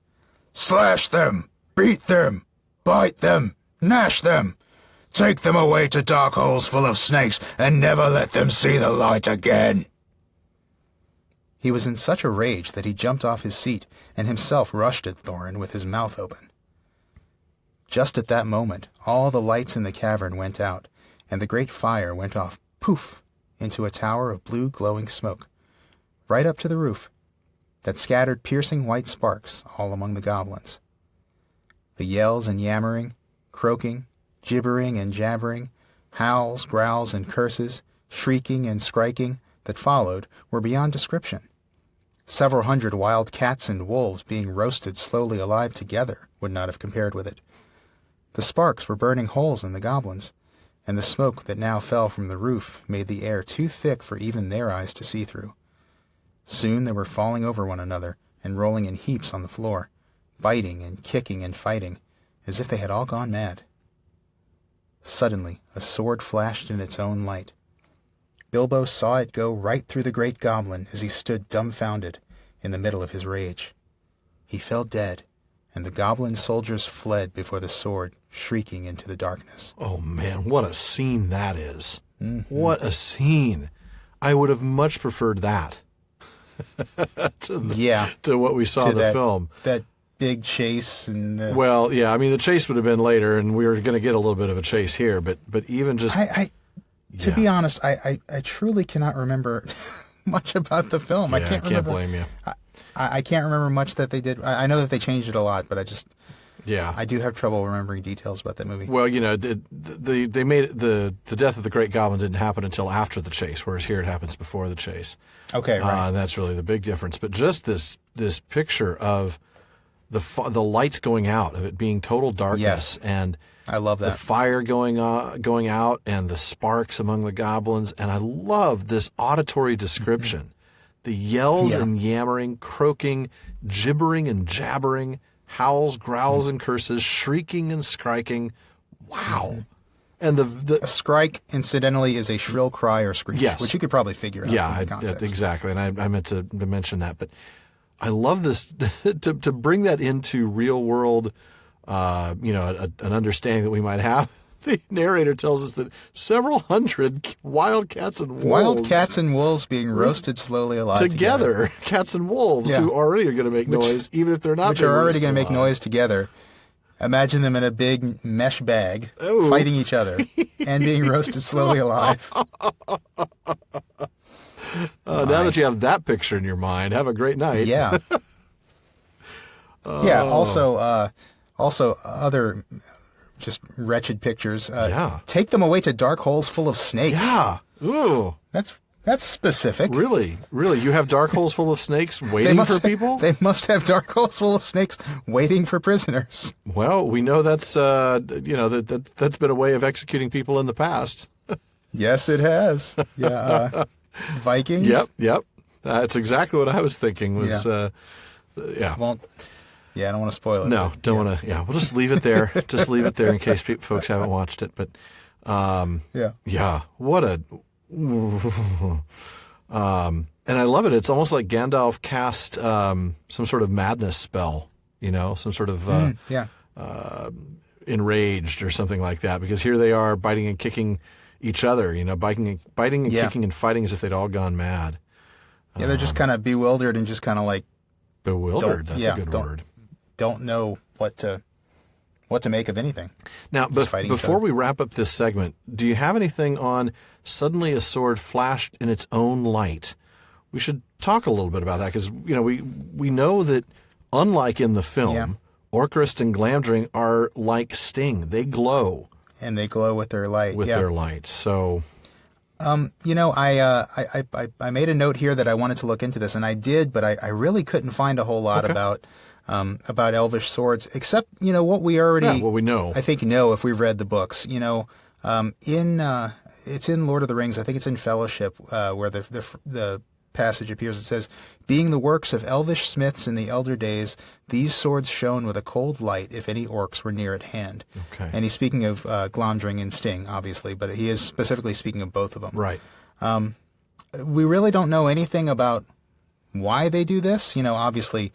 "Slash them, beat them, bite them, gnash them. Take them away to dark holes full of snakes, and never let them see the light again." He was in such a rage that he jumped off his seat and himself rushed at Thorin with his mouth open. Just at that moment, all the lights in the cavern went out, and the great fire went off, poof, into a tower of blue glowing smoke, right up to the roof, that scattered piercing white sparks all among the goblins. The yells and yammering, croaking, gibbering and jabbering, howls, growls, and curses, shrieking and skriking that followed were beyond description. Several hundred wild cats and wolves being roasted slowly alive together would not have compared with it. The sparks were burning holes in the goblins, and the smoke that now fell from the roof made the air too thick for even their eyes to see through. Soon they were falling over one another and rolling in heaps on the floor, biting and kicking and fighting, as if they had all gone mad. Suddenly, a sword flashed in its own light. Bilbo saw it go right through the Great Goblin as he stood dumbfounded in the middle of his rage. He fell dead, and the goblin soldiers fled before the sword, shrieking into the darkness. Oh, man, what a scene that is. What a scene. I would have much preferred that to what we saw in the film. That big chase. Well, yeah, I mean, the chase would have been later, and we were going to get a little bit of a chase here, but even just... To be honest, I truly cannot remember much about the film. Yeah, I can't blame you. I can't remember much that they did. I know that they changed it a lot, but I do have trouble remembering details about that movie. Well, they made the death of the Great Goblin didn't happen until after the chase, whereas here it happens before the chase. Okay, right. And that's really the big difference. But just this picture of the lights going out, of it being total darkness, and I love that. The fire going out, and the sparks among the goblins, and I love this auditory description The yells and yammering, croaking, gibbering and jabbering, howls, growls, and curses, shrieking and skriking. Wow. And the a skrike, incidentally, is a shrill cry or screech, which you could probably figure out from the context. Exactly. And I meant to mention that. But I love this, to bring that into real world, an understanding that we might have. The narrator tells us that several hundred wild cats and wolves being roasted slowly alive together. Cats and wolves who already are going to make noise, even if they're not. Which are already going to make noise together. Imagine them in a big mesh bag, fighting each other and being roasted slowly alive. Now that you have that picture in your mind, have a great night. Yeah. Yeah. Also, other just wretched pictures. Take them away to dark holes full of snakes. Yeah. Ooh. That's specific. Really? You have dark holes full of snakes waiting for people? They must have dark holes full of snakes waiting for prisoners. Well, we know that's that's been a way of executing people in the past. Yes, it has. Yeah. Vikings. Yep. That's exactly what I was thinking. Well, I don't want to spoil it. No, don't want to. Yeah, we'll just leave it there. Just leave it there in case folks haven't watched it. But what a. And I love it. It's almost like Gandalf cast some sort of madness spell, some sort of enraged or something like that. Because here they are biting and kicking each other, biting and kicking and fighting as if they'd all gone mad. Yeah, they're just kind of bewildered and just kind of like bewildered. That's a good word. Don't know what to make of anything. Now, before we wrap up this segment, do you have anything on suddenly a sword flashed in its own light? We should talk a little bit about that because we know that unlike in the film, Orcrist and Glamdring are like Sting. They glow. And they glow with their light. Their light. So, I made a note here that I wanted to look into this, and I did, but I really couldn't find a whole lot about Elvish swords, except what we already what we know. I think if we've read the books. It's in Lord of the Rings. I think it's in Fellowship where the passage appears. It says, "Being the works of elvish smiths in the elder days, these swords shone with a cold light if any orcs were near at hand." Okay. And he's speaking of Glamdring and Sting, obviously, but he is specifically speaking of both of them. Right. We really don't know anything about why they do this. Obviously,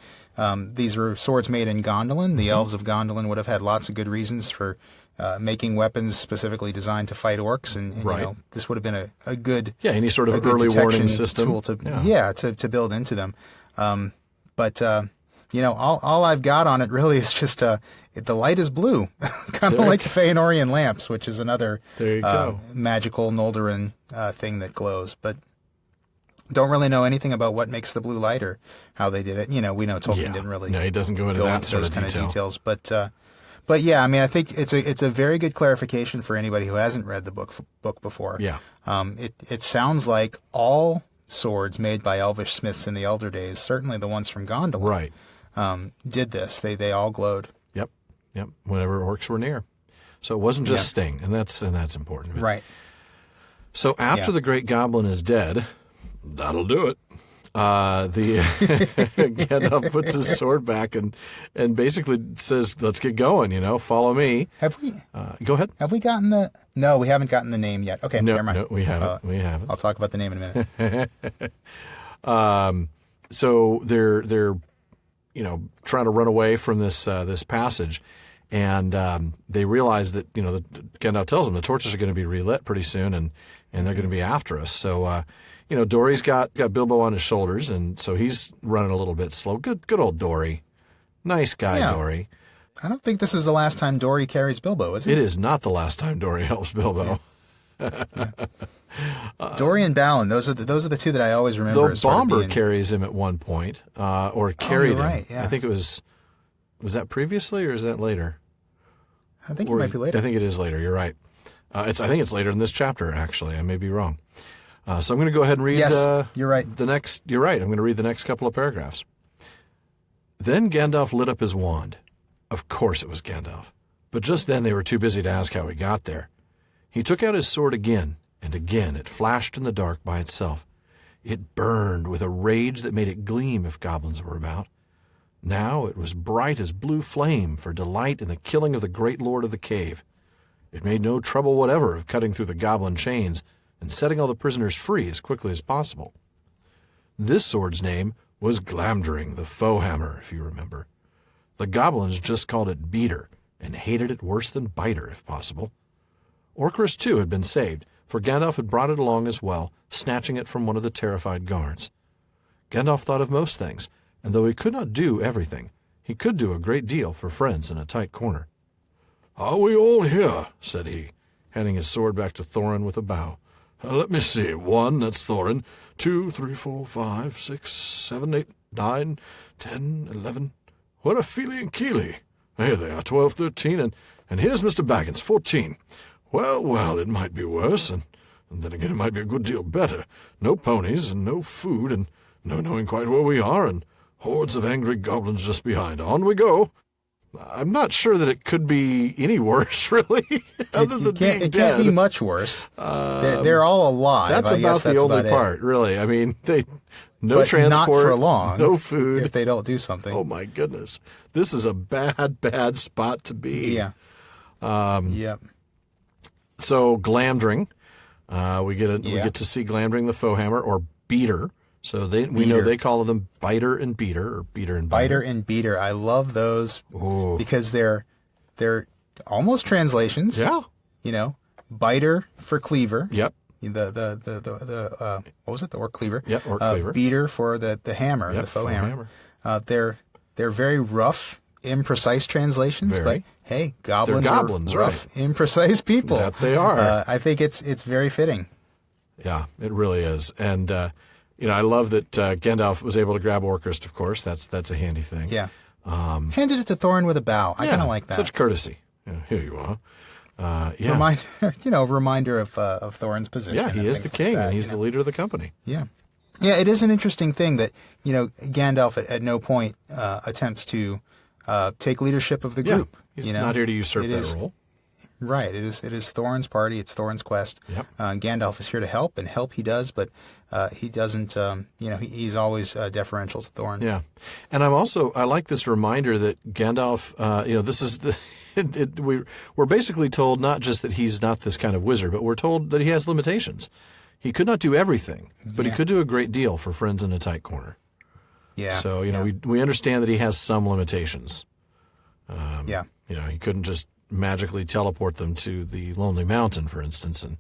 these were swords made in Gondolin. The elves of Gondolin would have had lots of good reasons for making weapons specifically designed to fight orcs, and this would have been a good any sort of early warning system tool to build into them. But all I've got on it really is just the light is blue, kind of like the Feanorian lamps, which is another magical Noldorin thing that glows, but. Don't really know anything about what makes the blue light or how they did it. We know Tolkien didn't really. No, he doesn't go into that sort those of kind detail. of details. But yeah, I mean, I think it's a very good clarification for anybody who hasn't read the book before. Yeah. It sounds like all swords made by elvish smiths in the elder days, certainly the ones from Gondolin, did this. They all glowed. Yep. Whenever orcs were near, so it wasn't just Sting, and that's important. Right. So after the Great Goblin is dead. That'll do it. Gandalf puts his sword back and basically says, "Let's get going. Follow me." Have we? Go ahead. Have we gotten the? No, we haven't gotten the name yet. Okay, never mind. No, we haven't. We haven't. I'll talk about the name in a minute. So they're trying to run away from this passage, and they realize that Gandalf tells them the torches are going to be relit pretty soon, and they're going to be after us. So. Dory's got Bilbo on his shoulders, and so he's running a little bit slow. Good old Dory. Nice guy, Dory. I don't think this is the last time Dory carries Bilbo, is it? It is not the last time Dory helps Bilbo. Dory and Balin, those are the two that I always remember. The Bomber carries him at one point, or carried him. Right, yeah. I think it was that previously, or is that later? I think it might be later. I think it is later. You're right. I think it's later in this chapter, actually. I may be wrong. So I'm going to go ahead and read. Yes, you're right. You're right. I'm going to read the next couple of paragraphs. Then Gandalf lit up his wand. Of course it was Gandalf. But just then they were too busy to ask how he got there. He took out his sword again, and again it flashed in the dark by itself. It burned with a rage that made it gleam if goblins were about. Now it was bright as blue flame for delight in the killing of the great lord of the cave. It made no trouble whatever of cutting through the goblin chains and setting all the prisoners free as quickly as possible. This sword's name was Glamdring, the foe hammer, if you remember. The goblins just called it beater and hated it worse than biter, if possible. Orcrist, too, had been saved, for Gandalf had brought it along as well, snatching it from one of the terrified guards. Gandalf thought of most things, and though he could not do everything, he could do a great deal for friends in a tight corner. "Are we all here?" said he, handing his sword back to Thorin with a bow. "Let me see. 1, that's Thorin. 2, 3, 4, 5, 6, 7, 8, 9, 10, 11. What a feely and keely. Here they are, 12, 13, and here's Mr. Baggins, 14. Well, it might be worse, and then again it might be a good deal better. No ponies, and no food, and no knowing quite where we are, and hordes of angry goblins just behind. On we go." I'm not sure that it could be any worse, really, other than being dead. It can't be much worse. They're all alive. That's about the only part, really. I mean, no but transport, not for long, no food. If they don't do something. Oh, my goodness. This is a bad spot to be. Yeah. Yep. So, Glamdring, we get to see Glamdring the foe hammer, or beater. So we know they call them biter and beater, or beater and biter. Biter and beater. I love those because they're almost translations. Yeah. You know, biter for cleaver. Yep. The what was it? The orc cleaver. Yep. Orc cleaver. Beater for the hammer, the foe hammer. They're very rough, imprecise translations, but hey, goblins are rough, right. Imprecise people. That they are. I think it's very fitting. Yeah, it really is, and. I love that Gandalf was able to grab Orcrist, of course. That's a handy thing. Yeah. Handed it to Thorin with a bow. I kind of like that. Such courtesy. Here you are. Yeah. Reminder of Thorin's position. Yeah, he is the king, and he's the leader of the company. Yeah. Yeah, it is an interesting thing that, Gandalf at no point attempts to take leadership of the group. He's not here to usurp that role. Right. It is Thorin's party. It's Thorin's quest. Yep. Gandalf is here to help, and help he does, but he doesn't, he's always deferential to Thorin. Yeah. And I like this reminder that Gandalf, this is we're basically told not just that he's not this kind of wizard, but we're told that he has limitations. He could not do everything, but he could do a great deal for friends in a tight corner. Yeah. So, we understand that he has some limitations. He couldn't just magically teleport them to the Lonely Mountain, for instance, and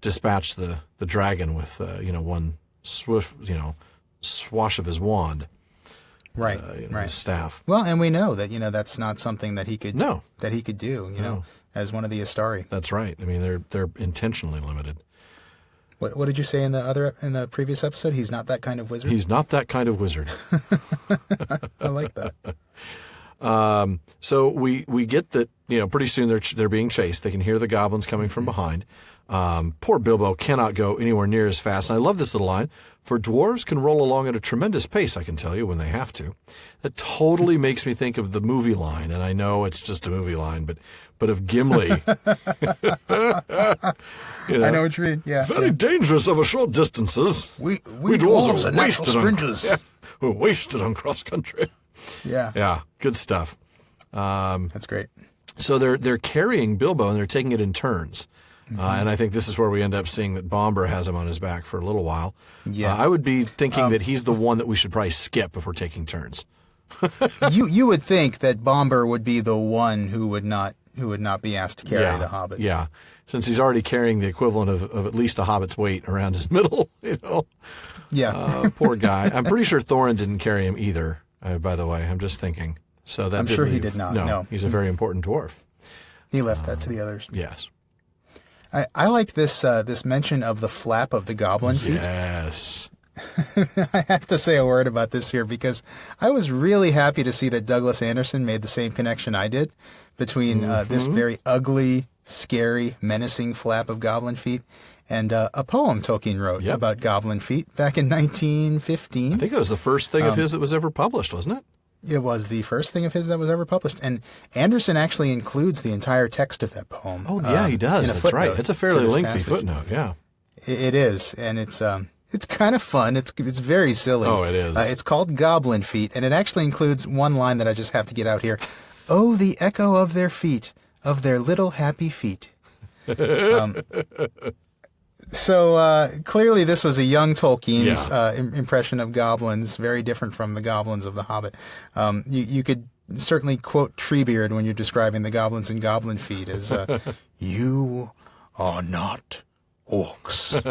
dispatch the dragon with one swift swash of his wand, right, his staff. Well, and we know that that's not something that he could do. As one of the Astari. That's right. I mean, they're intentionally limited. What did you say in the previous episode? He's not that kind of wizard. He's not that kind of wizard. I like that. So we get that, pretty soon they're being chased. They can hear the goblins coming from behind. Poor Bilbo cannot go anywhere near as fast. And I love this little line. For dwarves can roll along at a tremendous pace, I can tell you, when they have to. That totally makes me think of the movie line. And I know it's just a movie line, but of Gimli. I know what you mean. Yeah. Very dangerous over short distances. We dwarves are natural sprinters. We're wasted on cross country. Yeah. Yeah. Good stuff. That's great. So they're carrying Bilbo and they're taking it in turns. And I think this is where we end up seeing that Bomber has him on his back for a little while. Yeah. I would be thinking that he's the one that we should probably skip if we're taking turns. You would think that Bomber would be the one who would not be asked to carry the Hobbit. Yeah. Since he's already carrying the equivalent of at least a Hobbit's weight around his middle, Yeah. Poor guy. I'm pretty sure Thorin didn't carry him either, by the way. I'm just thinking. So I'm sure he did not. No. He's a very important dwarf. He left that to the others. Yes. I like this mention of the flap of the goblin feet. Yes. I have to say a word about this here because I was really happy to see that Douglas Anderson made the same connection I did between this very ugly, scary, menacing flap of goblin feet and a poem Tolkien wrote about goblin feet back in 1915. I think that was the first thing of his that was ever published, wasn't it? It was the first thing of his that was ever published. And Anderson actually includes the entire text of that poem. Oh, yeah, he does. That's right. It's a fairly lengthy footnote, yeah. It is. And it's It's kind of fun. It's very silly. Oh, it is. It's called Goblin Feet, and it actually includes one line that I just have to get out here. Oh, the echo of their feet, of their little happy feet. So clearly this was a young Tolkien's impression of goblins, very different from the goblins of The Hobbit. You could certainly quote Treebeard when you're describing the goblins in Goblin Feet as, you are not orcs.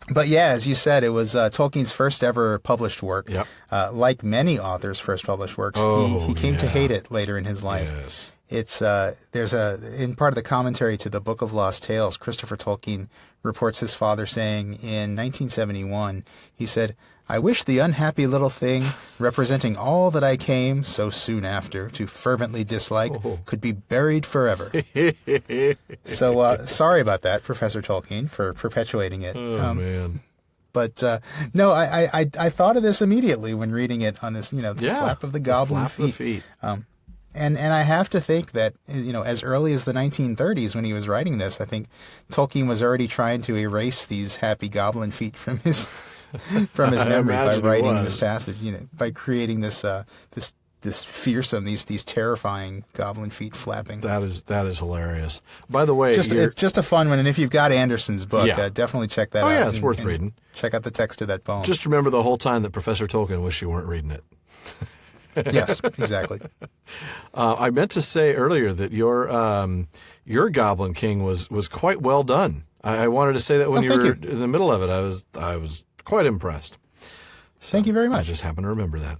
But yeah, as you said, it was Tolkien's first ever published work. Yep. Like many authors' first published works, he came to hate it later in his life. Yes. It's in part of the commentary to the Book of Lost Tales, Christopher Tolkien reports his father saying in 1971, he said, "I wish the unhappy little thing, representing all that I came so soon after to fervently dislike, could be buried forever." So sorry about that, Professor Tolkien, for perpetuating it. Oh, man. But no, I thought of this immediately when reading it on this, the flap of the goblin feet. And I have to think that, as early as the 1930s when he was writing this, I think Tolkien was already trying to erase these happy goblin feet from his memory by writing this passage, by creating this fearsome, these terrifying goblin feet flapping. That is hilarious. By the way, it's just a fun one, and if you've got Anderson's book, definitely check that out. Oh yeah, it's worth reading. Check out the text of that poem. Just remember the whole time that Professor Tolkien wished you weren't reading it. Yes, exactly. I meant to say earlier that your Goblin King was quite well done. I wanted to say that when you were in the middle of it, I was quite impressed. So thank you very much. I just happened to remember that.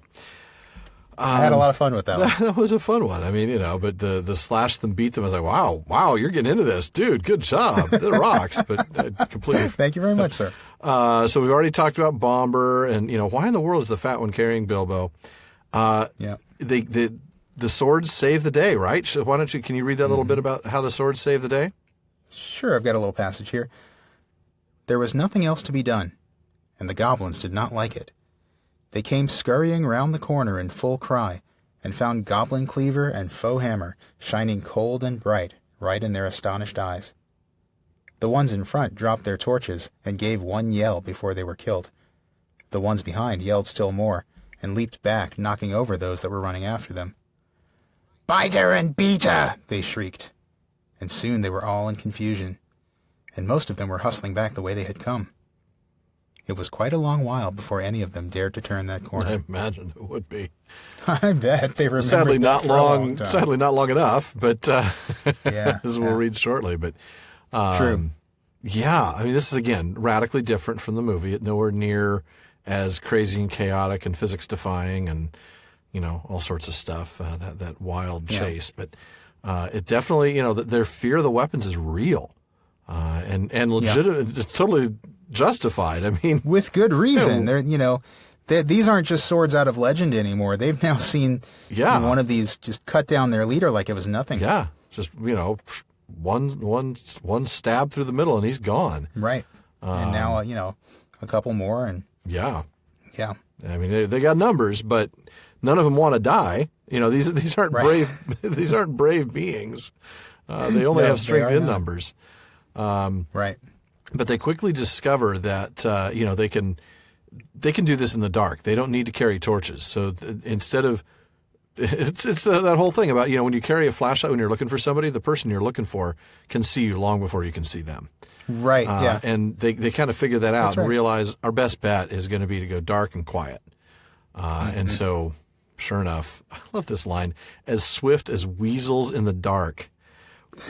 I had a lot of fun with that one. That was a fun one. I mean, but the slash them, beat them, I was like, wow, you're getting into this, dude. Good job. That rocks. But completely. Thank you very much, sir. So we've already talked about Bomber, and why in the world is the fat one carrying Bilbo? The swords save the day, right? So why don't you? Can you read that little bit about how the swords save the day? Sure, I've got a little passage here. There was nothing else to be done, and the goblins did not like it. They came scurrying round the corner in full cry, and found goblin cleaver and foe hammer shining cold and bright right in their astonished eyes. The ones in front dropped their torches and gave one yell before they were killed. The ones behind yelled still more, and leaped back, knocking over those that were running after them. "Biter and beater!" they shrieked, and soon they were all in confusion, and most of them were hustling back the way they had come. It was quite a long while before any of them dared to turn that corner. I imagine it would be. I bet they remembered sadly that not for a long time. Sadly not long enough, but as we'll yeah. read shortly. But True. Yeah, I mean, this is again radically different from the movie. It's nowhere near as crazy and chaotic and physics defying and all sorts of stuff, that wild chase. But it definitely, their fear of the weapons is real and legitimate. It's totally justified. I mean, with good reason. These aren't just swords out of legend anymore. They've now seen one of these just cut down their leader like it was nothing. Yeah, just one stab through the middle and he's gone. Right. And now a couple more and yeah. I mean, they got numbers, but none of them want to die. These aren't brave. These aren't brave beings. They only have strength in numbers. Right. But they quickly discover that they can do this in the dark. They don't need to carry torches. So instead of it's that whole thing about when you carry a flashlight when you're looking for somebody, the person you're looking for can see you long before you can see them. Right. Yeah. And they kind of figure that out That's and right. realize our best bet is going to be to go dark and quiet. And so, sure enough, I love this line: "As swift as weasels in the dark."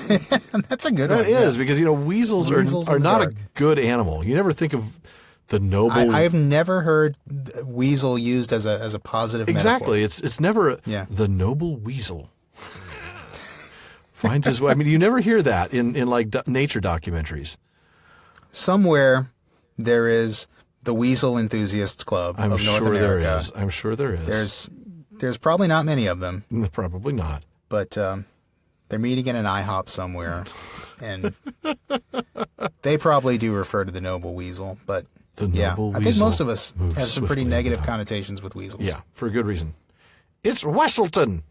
That's a good one. That is because weasels are not a good animal. You never think of the noble. I've never heard weasel used as a positive. Exactly. Metaphor. It's never the noble weasel finds his way. I mean, you never hear that in like nature documentaries. Somewhere there is the Weasel Enthusiasts Club of North America. I'm sure there is. There's probably not many of them. Probably not. But they're meeting in an IHOP somewhere, and they probably do refer to the noble weasel. But I think most of us have some pretty negative connotations with weasels. Yeah, for a good reason. It's Wesselton.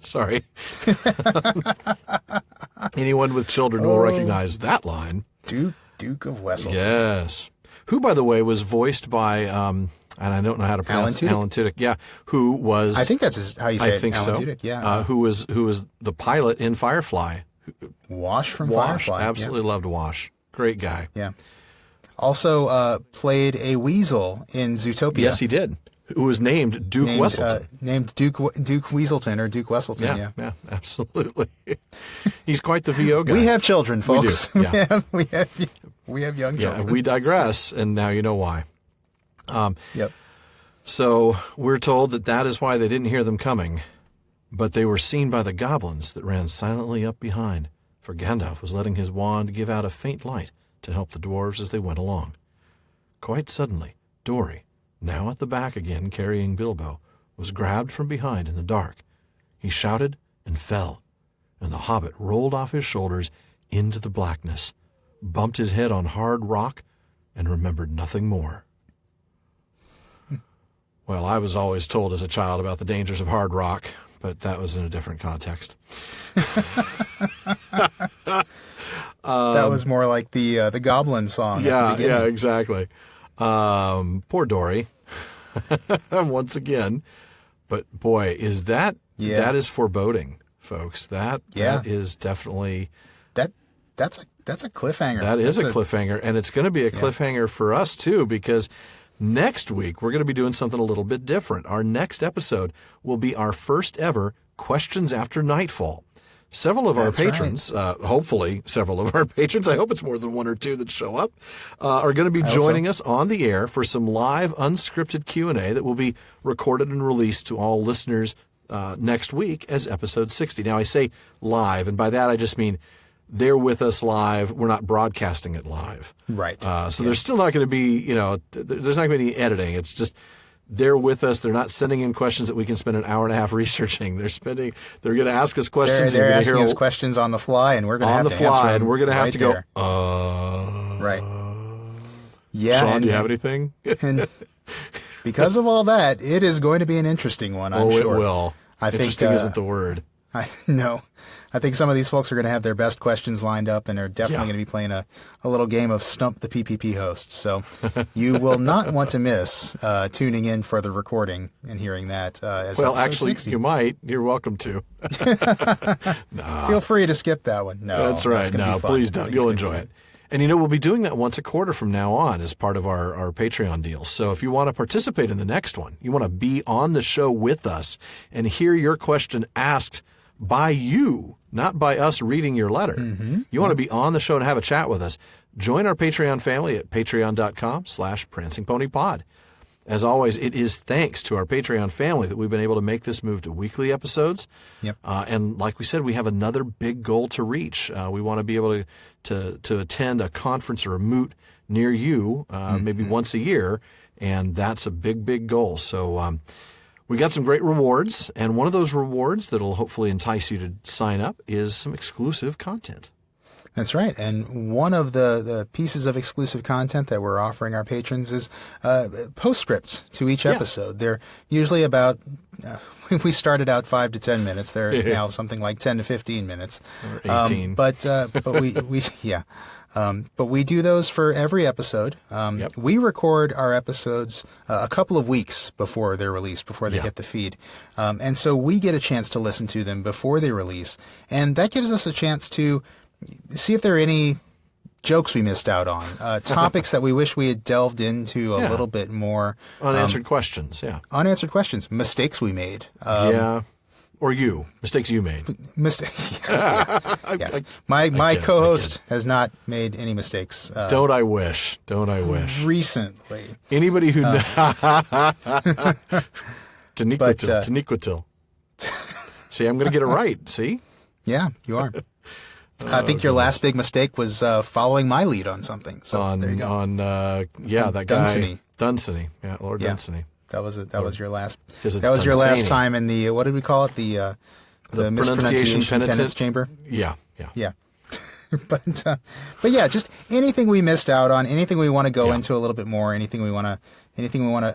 Sorry. Anyone with children will recognize that line. Duke of Wesselton. Yes. who, by the way, was voiced by, and I don't know how to pronounce it, Alan Tudyk. Yeah, who was? I think that's how you say it. I think Alan so. Tudyk, yeah. Who was the pilot in Firefly? Wash from Wash, Firefly. absolutely loved Wash. Great guy. Yeah. Also played a weasel in Zootopia. Yes, he did. Who was named Duke Wesselton. Named Duke Weaselton or Duke Wesselton. Yeah, absolutely. He's quite the VO guy. We have children, folks. We do. Yeah. we have young Yeah, children. we digress, and now you know why. Yep. So we're told that is why they didn't hear them coming, but they were seen by the goblins that ran silently up behind, for Gandalf was letting his wand give out a faint light to help the dwarves as they went along. Quite suddenly, Dory, now at the back again carrying Bilbo, was grabbed from behind in the dark. He shouted and fell, and the hobbit rolled off his shoulders into the blackness, bumped his head on hard rock, and remembered nothing more. Well, I was always told as a child about the dangers of hard rock, but that was in a different context. That was more like the Goblin song. Yeah, exactly. Poor Dory, once again. But boy, is that is foreboding, folks. That is definitely that's a cliffhanger. That is a cliffhanger, and it's going to be a cliffhanger for us too, because next week we're going to be doing something a little bit different. Our next episode will be our first ever Questions After Nightfall. Several of our patrons, hopefully several of our patrons, I hope it's more than one or two that show up, are going to be joining us on the air for some live unscripted Q&A that will be recorded and released to all listeners next week as episode 60. Now, I say live, and by that I just mean they're with us live. We're not broadcasting it live. Right. So there's still not going to be, there's not going to be any editing. It's just they're with us. They're not sending in questions that we can spend an hour and a half researching. They're going to ask us questions. They're asking us questions on the fly, and we're going to have to answer them and we're going to have right to there. go, right. Yeah. Sean, do you have anything? And because of all that, it is going to be an interesting one, I'm sure. It will. Interesting isn't the word. I think some of these folks are going to have their best questions lined up and are definitely going to be playing a little game of Stump the PPP hosts. So you will not want to miss tuning in for the recording and hearing that. Well, actually, 60. You might. You're welcome to. Feel free to skip that one. No, that's right. No, please don't. You'll enjoy it. And, we'll be doing that once a quarter from now on as part of our Patreon deal. So if you want to participate in the next one, you want to be on the show with us and hear your question asked by you, not by us reading your letter. Mm-hmm. You want to be on the show and have a chat with us. Join our Patreon family at patreon.com/prancingponypod. As always, it is thanks to our Patreon family that we've been able to make this move to weekly episodes. Yep. And like we said, we have another big goal to reach. We want to be able to attend a conference or a moot near you, maybe once a year, and that's a big, big goal. So we got some great rewards, and one of those rewards that'll hopefully entice you to sign up is some exclusive content. That's right. And one of the pieces of exclusive content that we're offering our patrons is postscripts to each episode. They're usually about, we started out 5 to 10 minutes. They're now something like 10 to 15 minutes. Or 18. But we do those for every episode. We record our episodes a couple of weeks before they're released, before they hit the feed. And so we get a chance to listen to them before they release. And that gives us a chance to see if there are any jokes we missed out on, topics that we wish we had delved into a little bit more. Unanswered questions, Unanswered questions, mistakes we made. Or mistakes you made. Yes. My co-host has not made any mistakes. Don't I wish? Recently. Anybody who... Taniquatil. See, I'm going to get it right. See? Yeah, you are. I think your last big mistake was following my lead on something. So there you go. That Dunsany. guy. Dunsany. Yeah, Lord Dunsany. That was your last. That was your last time in the what did we call it? The mispronunciation penance chamber. Yeah. But yeah, just anything we missed out on, anything we want to go into a little bit more, anything we want to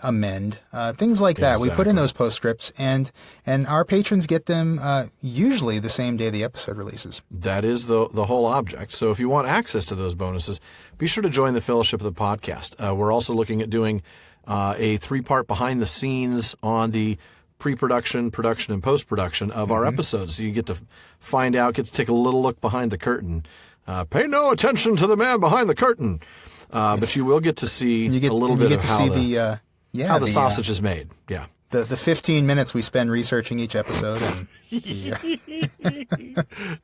amend, things like that. We put in those postscripts, and our patrons get them usually the same day the episode releases. That is the whole object. So if you want access to those bonuses, be sure to join the Fellowship of the Podcast. We're also looking at doing a 3-part behind the scenes on the pre-production, production, and post-production of our episodes. So you get to find out, get to take a little look behind the curtain. Pay no attention to the man behind the curtain. But you will get to see a little bit of how the sausage is made. Yeah. The 15 minutes we spend researching each episode.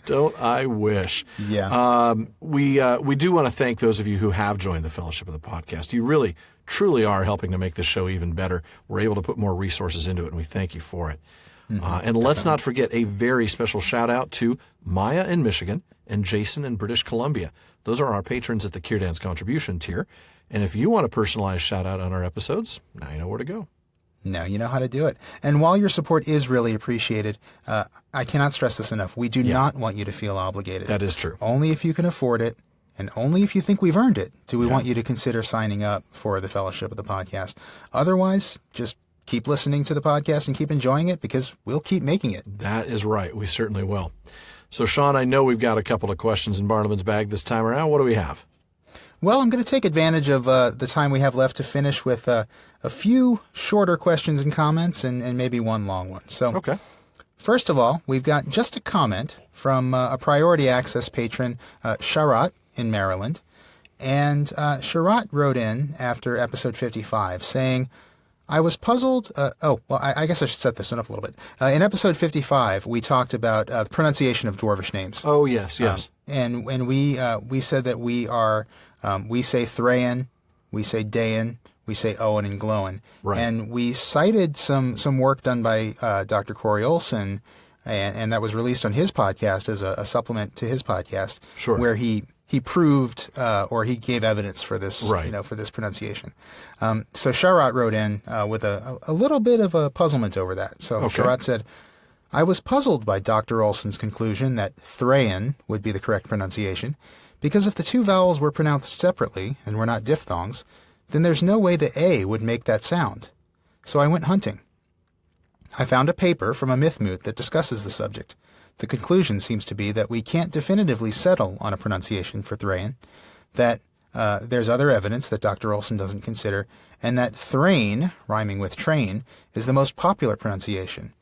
Don't I wish? Yeah. We do want to thank those of you who have joined the Fellowship of the Podcast. You really, truly are helping to make this show even better. We're able to put more resources into it, and we thank you for it. And let's not forget a very special shout out to Maya in Michigan and Jason in British Columbia. Those are our patrons at the Kierdance contribution tier. And if you want a personalized shout out on our episodes, now you know where to go. Now you know how to do it. And while your support is really appreciated, I cannot stress this enough. We do not want you to feel obligated. That is true. Only if you can afford it, and only if you think we've earned it, do we want you to consider signing up for the Fellowship of the Podcast. Otherwise, just keep listening to the podcast and keep enjoying it, because we'll keep making it. That is right. We certainly will. So, Sean, I know we've got a couple of questions in Barnabas' bag this time around. What do we have? Well, I'm going to take advantage of the time we have left to finish with a few shorter questions and comments and maybe one long one. So, First of all, we've got just a comment from a Priority Access patron, J.R.R. in Maryland. And J.R.R. wrote in after episode 55 saying, I was puzzled. I guess I should set this one up a little bit. In episode 55, we talked about the pronunciation of Dwarvish names. Oh, yes. And we said that we say Thrain, we say Dain, we say Owen and Glóin. Right. And we cited some work done by Dr. Corey Olson, and that was released on his podcast as a supplement to his podcast, where he proved or he gave evidence for this, for this pronunciation. So J.R.R. wrote in with a little bit of a puzzlement over that. So J.R.R. said, I was puzzled by Dr. Olson's conclusion that Thrain would be the correct pronunciation, because if the two vowels were pronounced separately and were not diphthongs, then there's no way the A would make that sound. So I went hunting. I found a paper from a mythmoot that discusses the subject. The conclusion seems to be that we can't definitively settle on a pronunciation for Thrain, that there's other evidence that Dr. Olson doesn't consider, and that Thrain, rhyming with train, is the most popular pronunciation.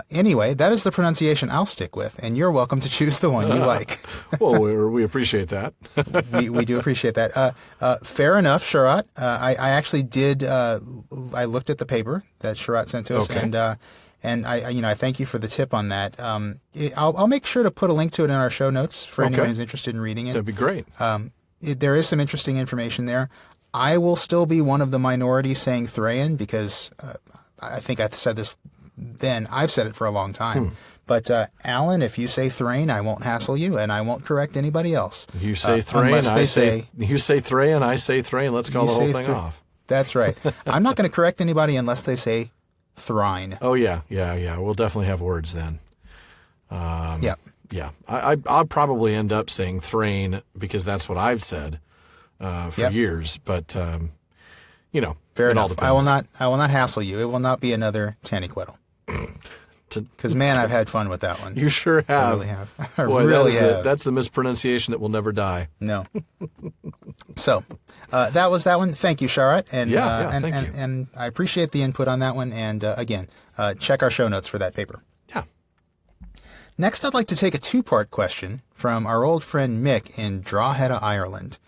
Anyway, that is the pronunciation I'll stick with, and you're welcome to choose the one you like. Well, we appreciate that. we do appreciate that. Fair enough, J.R.R. I actually did. I looked at the paper that J.R.R. sent to us, and I thank you for the tip on that. I'll make sure to put a link to it in our show notes for anyone who's interested in reading it. That'd be great. There is some interesting information there. I will still be one of the minority saying Thrain, because I think I said this then. I've said it for a long time. But Alan, if you say Thrain, I won't hassle you, and I won't correct anybody else. You say Thrain, I say you say Thrain, I say Thrain. Let's call the whole thing off. That's right. I'm not going to correct anybody unless they say Thrine. Oh yeah. We'll definitely have words then. Yeah. I'll probably end up saying Thrain because that's what I've said for years. But fair enough. All depends. I will not hassle you. It will not be another Taniquetle. Because man, I've had fun with that one. You sure have. I really have. I really have. That's the mispronunciation that will never die. No. So that was that one. Thank you, J.R.R. Thank you. And I appreciate the input on that one. And again, check our show notes for that paper. Yeah. Next, I'd like to take a two-part question from our old friend Mick in Drogheda, Ireland.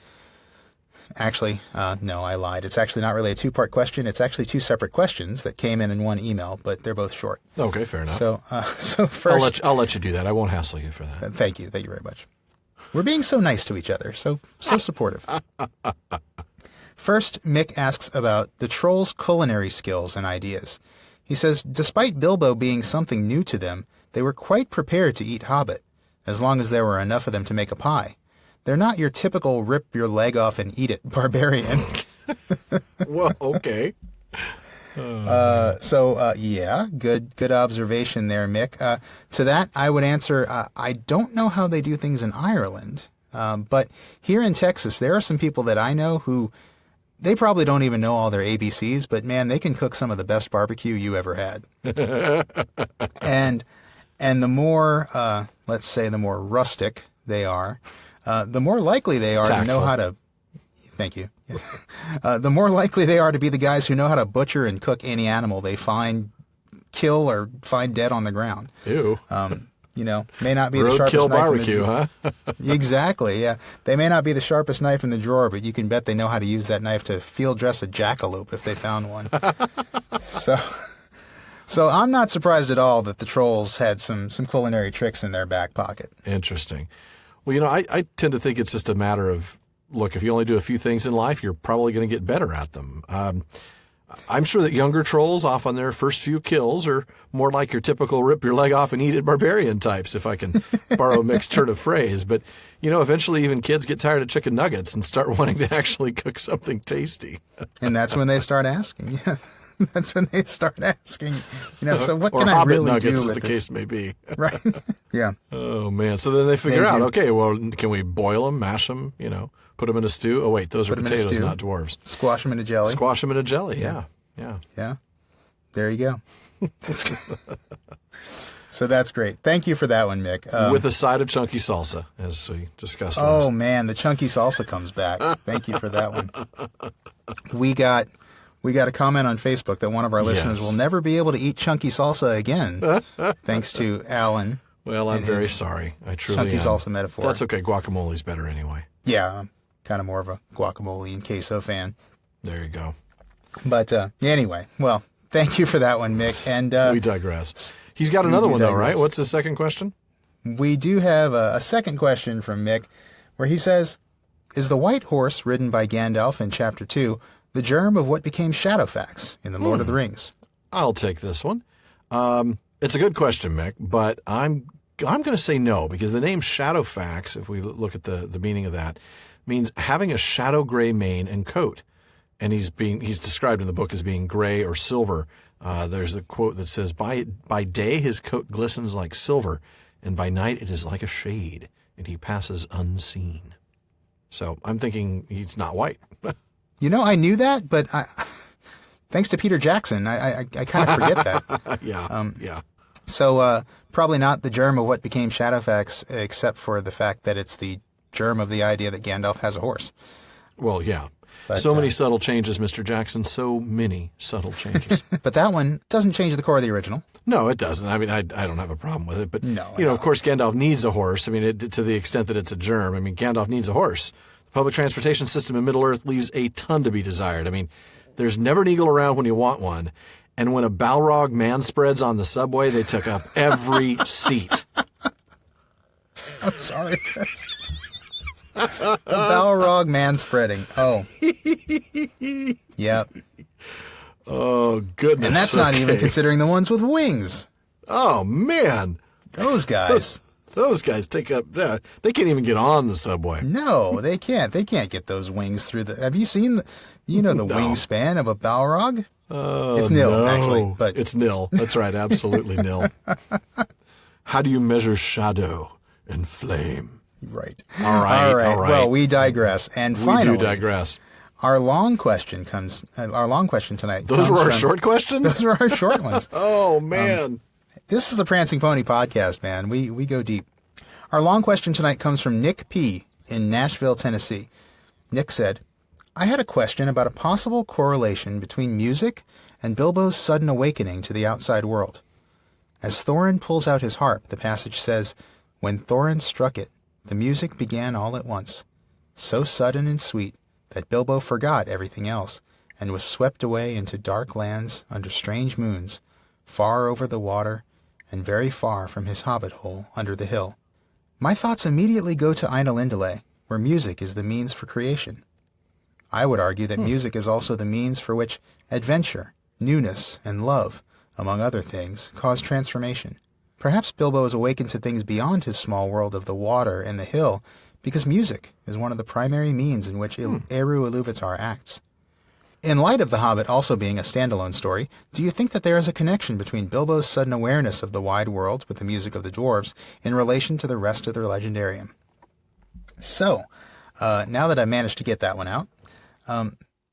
Actually, no, I lied. It's actually not really a two-part question. It's actually two separate questions that came in one email, but they're both short. Okay, fair enough. So first, I'll let you do that. I won't hassle you for that. Thank you very much. We're being so nice to each other, so supportive. First, Mick asks about the trolls' culinary skills and ideas. He says, despite Bilbo being something new to them, they were quite prepared to eat Hobbit, as long as there were enough of them to make a pie. They're not your typical rip your leg off and eat it barbarian. Well, okay. Good observation there, Mick. To that, I would answer, I don't know how they do things in Ireland. But here in Texas, there are some people that I know who, they probably don't even know all their ABCs, but man, they can cook some of the best barbecue you ever had. And the more, let's say, the more rustic they are, the more likely they are to know how to. Thank you. The more likely they are to be the guys who know how to butcher and cook any animal they find, kill, or find dead on the ground. Ew. May not be the sharpest Roadkill knife barbecue, in the huh? Exactly, yeah. They may not be the sharpest knife in the drawer, but you can bet they know how to use that knife to field dress a jackalope if they found one. So I'm not surprised at all that the trolls had some culinary tricks in their back pocket. Interesting. Well, I tend to think it's just a matter of, look, if you only do a few things in life, you're probably going to get better at them. I'm sure that younger trolls off on their first few kills are more like your typical rip your leg off and eat it barbarian types, if I can borrow a mixed turn of phrase. But, eventually even kids get tired of chicken nuggets and start wanting to actually cook something tasty. And that's when they start asking. Yeah. That's when they start asking, so what or can I Hobbit really nuggets, do as with the this? case may be. Right. Yeah. Oh, man. So then they figure out, okay, well, can we boil them, mash them, put them in a stew? Oh, wait, those are potatoes, not dwarves. Squash them in a jelly. Squash them in a jelly, yeah. Yeah. There you go. So that's great. Thank you for that one, Mick. With a side of chunky salsa, as we discussed Oh, last. man, the chunky salsa comes back. Thank you for that one. We got a comment on Facebook that one of our listeners will never be able to eat chunky salsa again, thanks to Alan. Well, I'm very sorry. I truly chunky am. salsa metaphor. That's okay. Guacamole's better anyway. Yeah, I'm kind of more of a guacamole and queso fan. There you go. But anyway, well, thank you for that one, Mick. And we digress. He's got another one, though, right? What's the second question? We do have a second question from Mick, where he says, is the white horse ridden by Gandalf in Chapter 2 the germ of what became Shadowfax in The Lord of the Rings? I'll take this one. It's a good question, Mick, but I'm going to say no, because the name Shadowfax, if we look at the meaning of that, means having a shadow gray mane and coat. And he's described in the book as being gray or silver. There's a quote that says, by day his coat glistens like silver, and by night it is like a shade, and he passes unseen. So I'm thinking he's not white. I knew that, but thanks to Peter Jackson, I kind of forget that. Yeah. So probably not the germ of what became Shadowfax, except for the fact that it's the germ of the idea that Gandalf has a horse. Well, yeah. But, so many subtle changes, Mr. Jackson. So many subtle changes. But that one doesn't change the core of the original. No, it doesn't. I mean, I don't have a problem with it. But, no, of course, Gandalf needs a horse. I mean, to the extent that it's a germ. I mean, Gandalf needs a horse. The public transportation system in Middle-earth leaves a ton to be desired. I mean, there's never an eagle around when you want one. And when a Balrog man spreads on the subway, they took up every seat. I'm sorry. The Balrog man spreading. Oh. Yep. Oh, goodness. And that's not even considering the ones with wings. Oh, man. Those guys. Those guys take up, they can't even get on the subway. No, they can't. They can't get those wings through the, have you seen the wingspan of a Balrog? It's nil, actually. But it's nil. That's right. Absolutely nil. How do you measure shadow and flame? Right. All right. Well, we digress. And finally, we do digress. Our long question tonight. Those were our short questions? Those were our short ones. Oh, man. This is the Prancing Pony podcast, man. We go deep. Our long question tonight comes from Nick P. in Nashville, Tennessee. Nick said, I had a question about a possible correlation between music and Bilbo's sudden awakening to the outside world. As Thorin pulls out his harp, the passage says, when Thorin struck it, the music began all at once, so sudden and sweet that Bilbo forgot everything else and was swept away into dark lands under strange moons, far over the water and very far from his hobbit hole under the hill. My thoughts immediately go to Ainulindale, where music is the means for creation. I would argue that music is also the means for which adventure, newness, and love, among other things, cause transformation. Perhaps Bilbo is awakened to things beyond his small world of the water and the hill because music is one of the primary means in which Eru Iluvatar acts. In light of The Hobbit also being a standalone story, do you think that there is a connection between Bilbo's sudden awareness of the wide world with the music of the dwarves in relation to the rest of the legendarium? So, now that I managed to get that one out,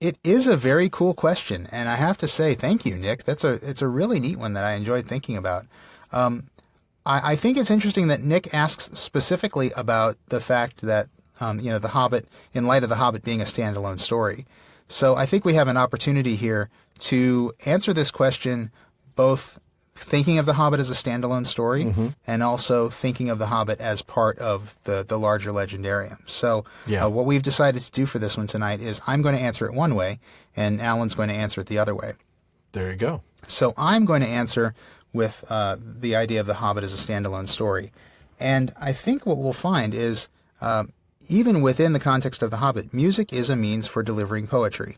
it is a very cool question, and I have to say thank you, Nick. It's a really neat one that I enjoyed thinking about. I think it's interesting that Nick asks specifically about the fact that The Hobbit, in light of The Hobbit being a standalone story. So I think we have an opportunity here to answer this question, both thinking of The Hobbit as a standalone story and also thinking of The Hobbit as part of the larger legendarium. So what we've decided to do for this one tonight is I'm going to answer it one way, and Alan's going to answer it the other way. There you go. So I'm going to answer with the idea of The Hobbit as a standalone story. And I think what we'll find is, even within the context of The Hobbit, music is a means for delivering poetry.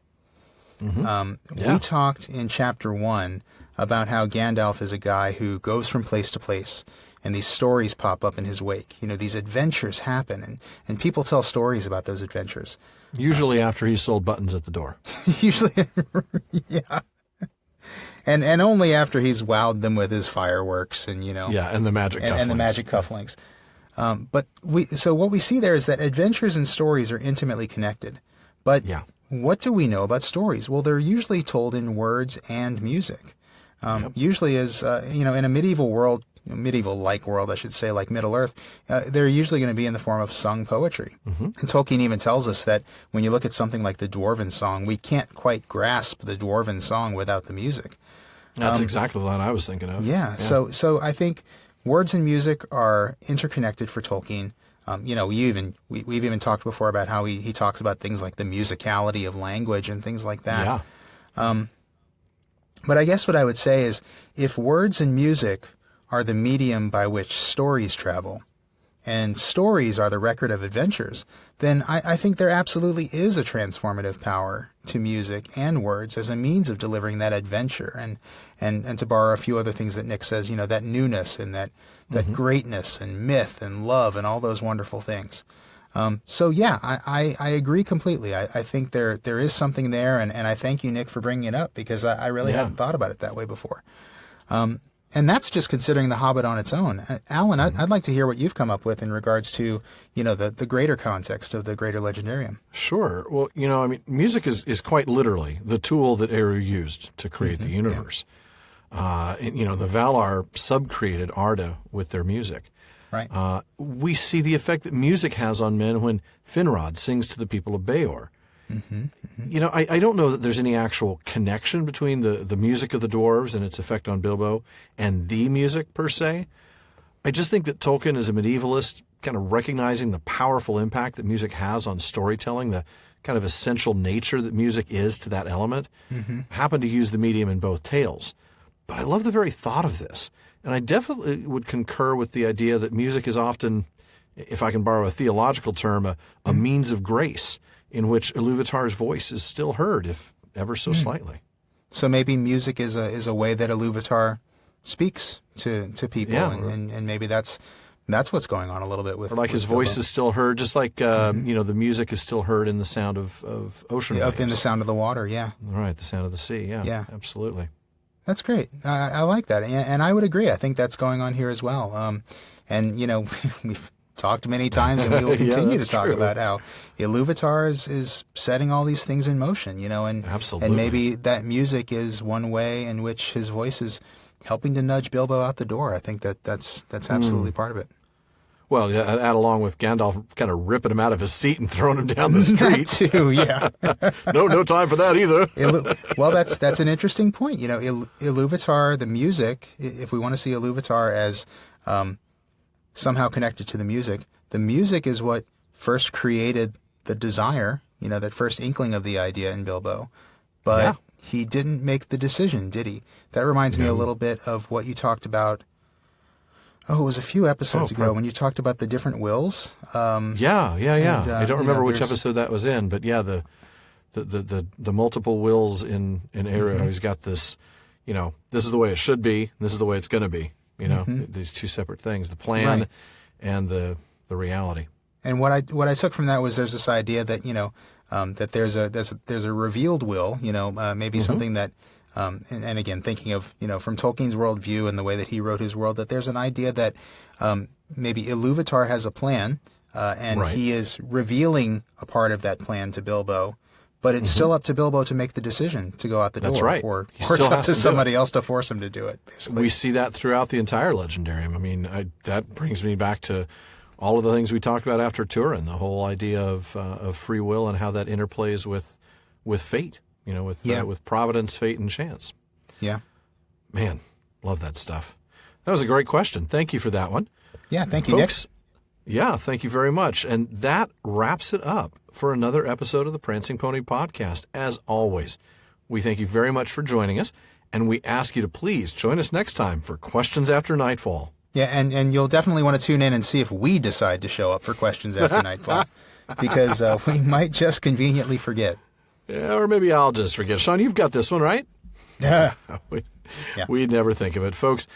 We talked in Chapter 1 about how Gandalf is a guy who goes from place to place, and these stories pop up in his wake. These adventures happen, and people tell stories about those adventures. Usually after he's sold buttons at the door. Usually, yeah. And only after he's wowed them with his fireworks and and the magic cufflinks. And the magic cufflinks. So what we see there is that adventures and stories are intimately connected. But what do we know about stories? Well, they're usually told in words and music. Usually as, in a medieval world, medieval-like world, I should say, like Middle-earth, they're usually going to be in the form of sung poetry. And Tolkien even tells us that when you look at something like the Dwarven song, we can't quite grasp the Dwarven song without the music. That's exactly what I was thinking of. Yeah. So I think words and music are interconnected for Tolkien. We've even talked before about how he talks about things like the musicality of language and things like that. Yeah. But I guess what I would say is, if words and music are the medium by which stories travel, and stories are the record of adventures, then I think there absolutely is a transformative power to music and words as a means of delivering that adventure. And to borrow a few other things that Nick says, that newness and that greatness and myth and love and all those wonderful things. I agree completely. I think there is something there, and I thank you, Nick, for bringing it up, because I really hadn't thought about it that way before. And that's just considering The Hobbit on its own. Alan, I'd like to hear what you've come up with in regards to, the greater context of the greater legendarium. Sure. Well, music is quite literally the tool that Eru used to create the universe. Yeah. The Valar sub-created Arda with their music. Right. We see the effect that music has on men when Finrod sings to the people of Beor. I don't know that there's any actual connection between the music of the dwarves and its effect on Bilbo and the music per se. I just think that Tolkien, as a medievalist, kind of recognizing the powerful impact that music has on storytelling, the kind of essential nature that music is to that element, happened to use the medium in both tales. But I love the very thought of this. And I definitely would concur with the idea that music is often, if I can borrow a theological term, a means of grace, in which Iluvatar's voice is still heard, if ever so slightly. So maybe music is a way that Iluvatar speaks to people, and maybe that's what's going on a little bit with. Or like his voice is still heard, just like the music is still heard in the sound of ocean waves. In the sound of the water, yeah. Right, the sound of the sea, yeah, absolutely. That's great. I like that, and I would agree. I think that's going on here as well. We've talked many times, and we will continue to talk about how Iluvatar is setting all these things in motion, and absolutely. And maybe that music is one way in which his voice is helping to nudge Bilbo out the door. I think that's absolutely part of it. Well, add along with Gandalf kind of ripping him out of his seat and throwing him down the street. That too, yeah. No time for that either. Well, that's an interesting point. Iluvatar, the music, if we want to see Iluvatar as somehow connected to the music is what first created the desire, that first inkling of the idea in Bilbo. But he didn't make the decision, did he? That reminds me a little bit of what you talked about. Oh, it was a few episodes ago when you talked about the different wills. Yeah. And, I don't remember which episode that was in, but the multiple wills in Eru. He's got this, this is the way it should be, and this is the way it's going to be. These two separate things: the plan and the reality. And what I took from that was there's this idea that that there's a revealed will. Maybe something that. And again, thinking of, from Tolkien's worldview and the way that he wrote his world, that there's an idea that maybe Iluvatar has a plan, and Right. he is revealing a part of that plan to Bilbo. But it's still up to Bilbo to make the decision to go out the door. That's right. Or He it's still up has to to do somebody it. else to force him to do it, basically. We see that throughout the entire Legendarium. I mean, that brings me back to all of the things we talked about after Turin, the whole idea of free will and how that interplays with fate, with providence, fate, and chance. Yeah. Man, love that stuff. That was a great question. Thank you for that one. Yeah, thank you, Folks, yeah, thank you very much. And that wraps it up for another episode of the Prancing Pony Podcast. As always, we thank you very much for joining us, and we ask you to please join us next time for Questions After Nightfall. Yeah, and you'll definitely want to tune in and see if we decide to show up for Questions After Nightfall, because we might just conveniently forget. Yeah, or maybe I'll just forget. Sean, you've got this one, right? Yeah. We'd never think of it. Folks,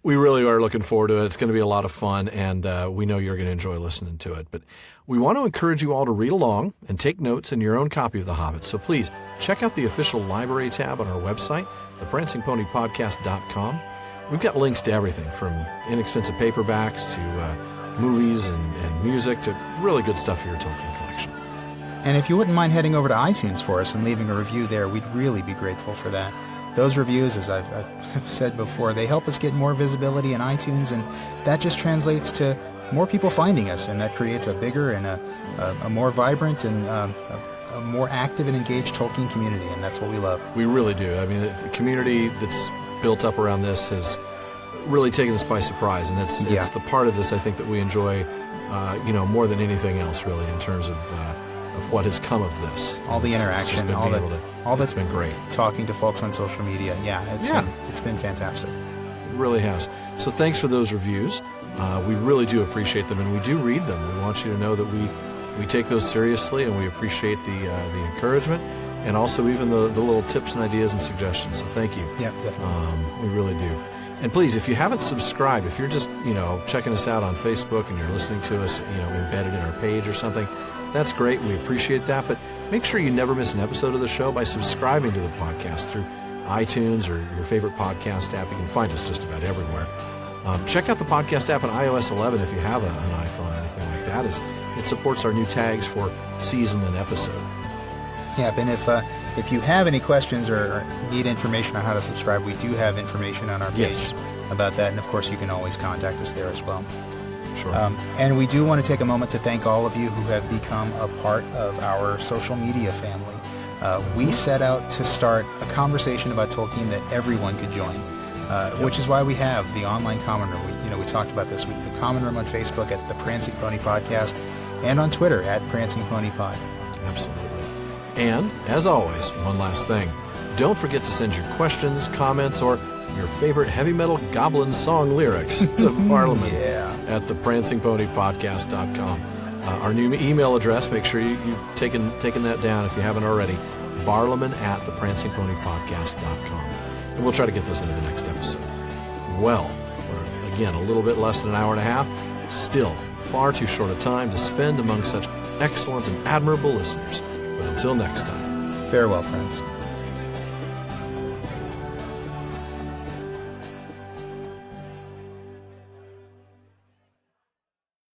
we really are looking forward to it. It's going to be a lot of fun, and we know you're going to enjoy listening to it. But we want to encourage you all to read along and take notes in your own copy of The Hobbit. So please check out the official library tab on our website, theprancingponypodcast.com. We've got links to everything from inexpensive paperbacks to movies and music to really good stuff for your Tolkien collection. And if you wouldn't mind heading over to iTunes for us and leaving a review there, we'd really be grateful for that. Those reviews, as I've said before, they help us get more visibility in iTunes, and that just translates to more people finding us, and that creates a bigger and a more vibrant and a more active and engaged Tolkien community, and that's what we love. We really do. I mean, the community that's built up around this has really taken us by surprise, and it's the part of this I think that we enjoy, more than anything else, really, in terms of what has come of this. All the interaction, it's been great. Talking to folks on social media. It's been fantastic. It really has. So thanks for those reviews. We really do appreciate them, and we do read them. We want you to know that we take those seriously, and we appreciate the encouragement, and also even the little tips and ideas and suggestions. So thank you. Yeah, definitely. We really do. And please, if you haven't subscribed, if you're just checking us out on Facebook and you're listening to us embedded in our page or something, that's great. We appreciate that. But make sure you never miss an episode of the show by subscribing to the podcast through iTunes or your favorite podcast app. You can find us just about everywhere. Check out the podcast app on iOS 11 if you have an iPhone or anything like that. It supports our new tags for season and episode. Yeah, and if you have any questions or need information on how to subscribe, we do have information on our page about that. And, of course, you can always contact us there as well. Sure. And we do want to take a moment to thank all of you who have become a part of our social media family. We set out to start a conversation about Tolkien that everyone could join, which is why we have the online common room. We talked about this week, the common room on Facebook at the Prancing Pony Podcast and on Twitter at Prancing Pony Pod. Absolutely. And, as always, one last thing. Don't forget to send your questions, comments, or your favorite heavy metal goblin song lyrics to Parliament at theprancingponypodcast.com. Our new email address, make sure you've taken that down if you haven't already, barliman at theprancingponypodcast.com. And we'll try to get those into the next episode. Well, we're, again, a little bit less than an hour and a half. Still, far too short a time to spend among such excellent and admirable listeners. But until next time. Farewell, friends.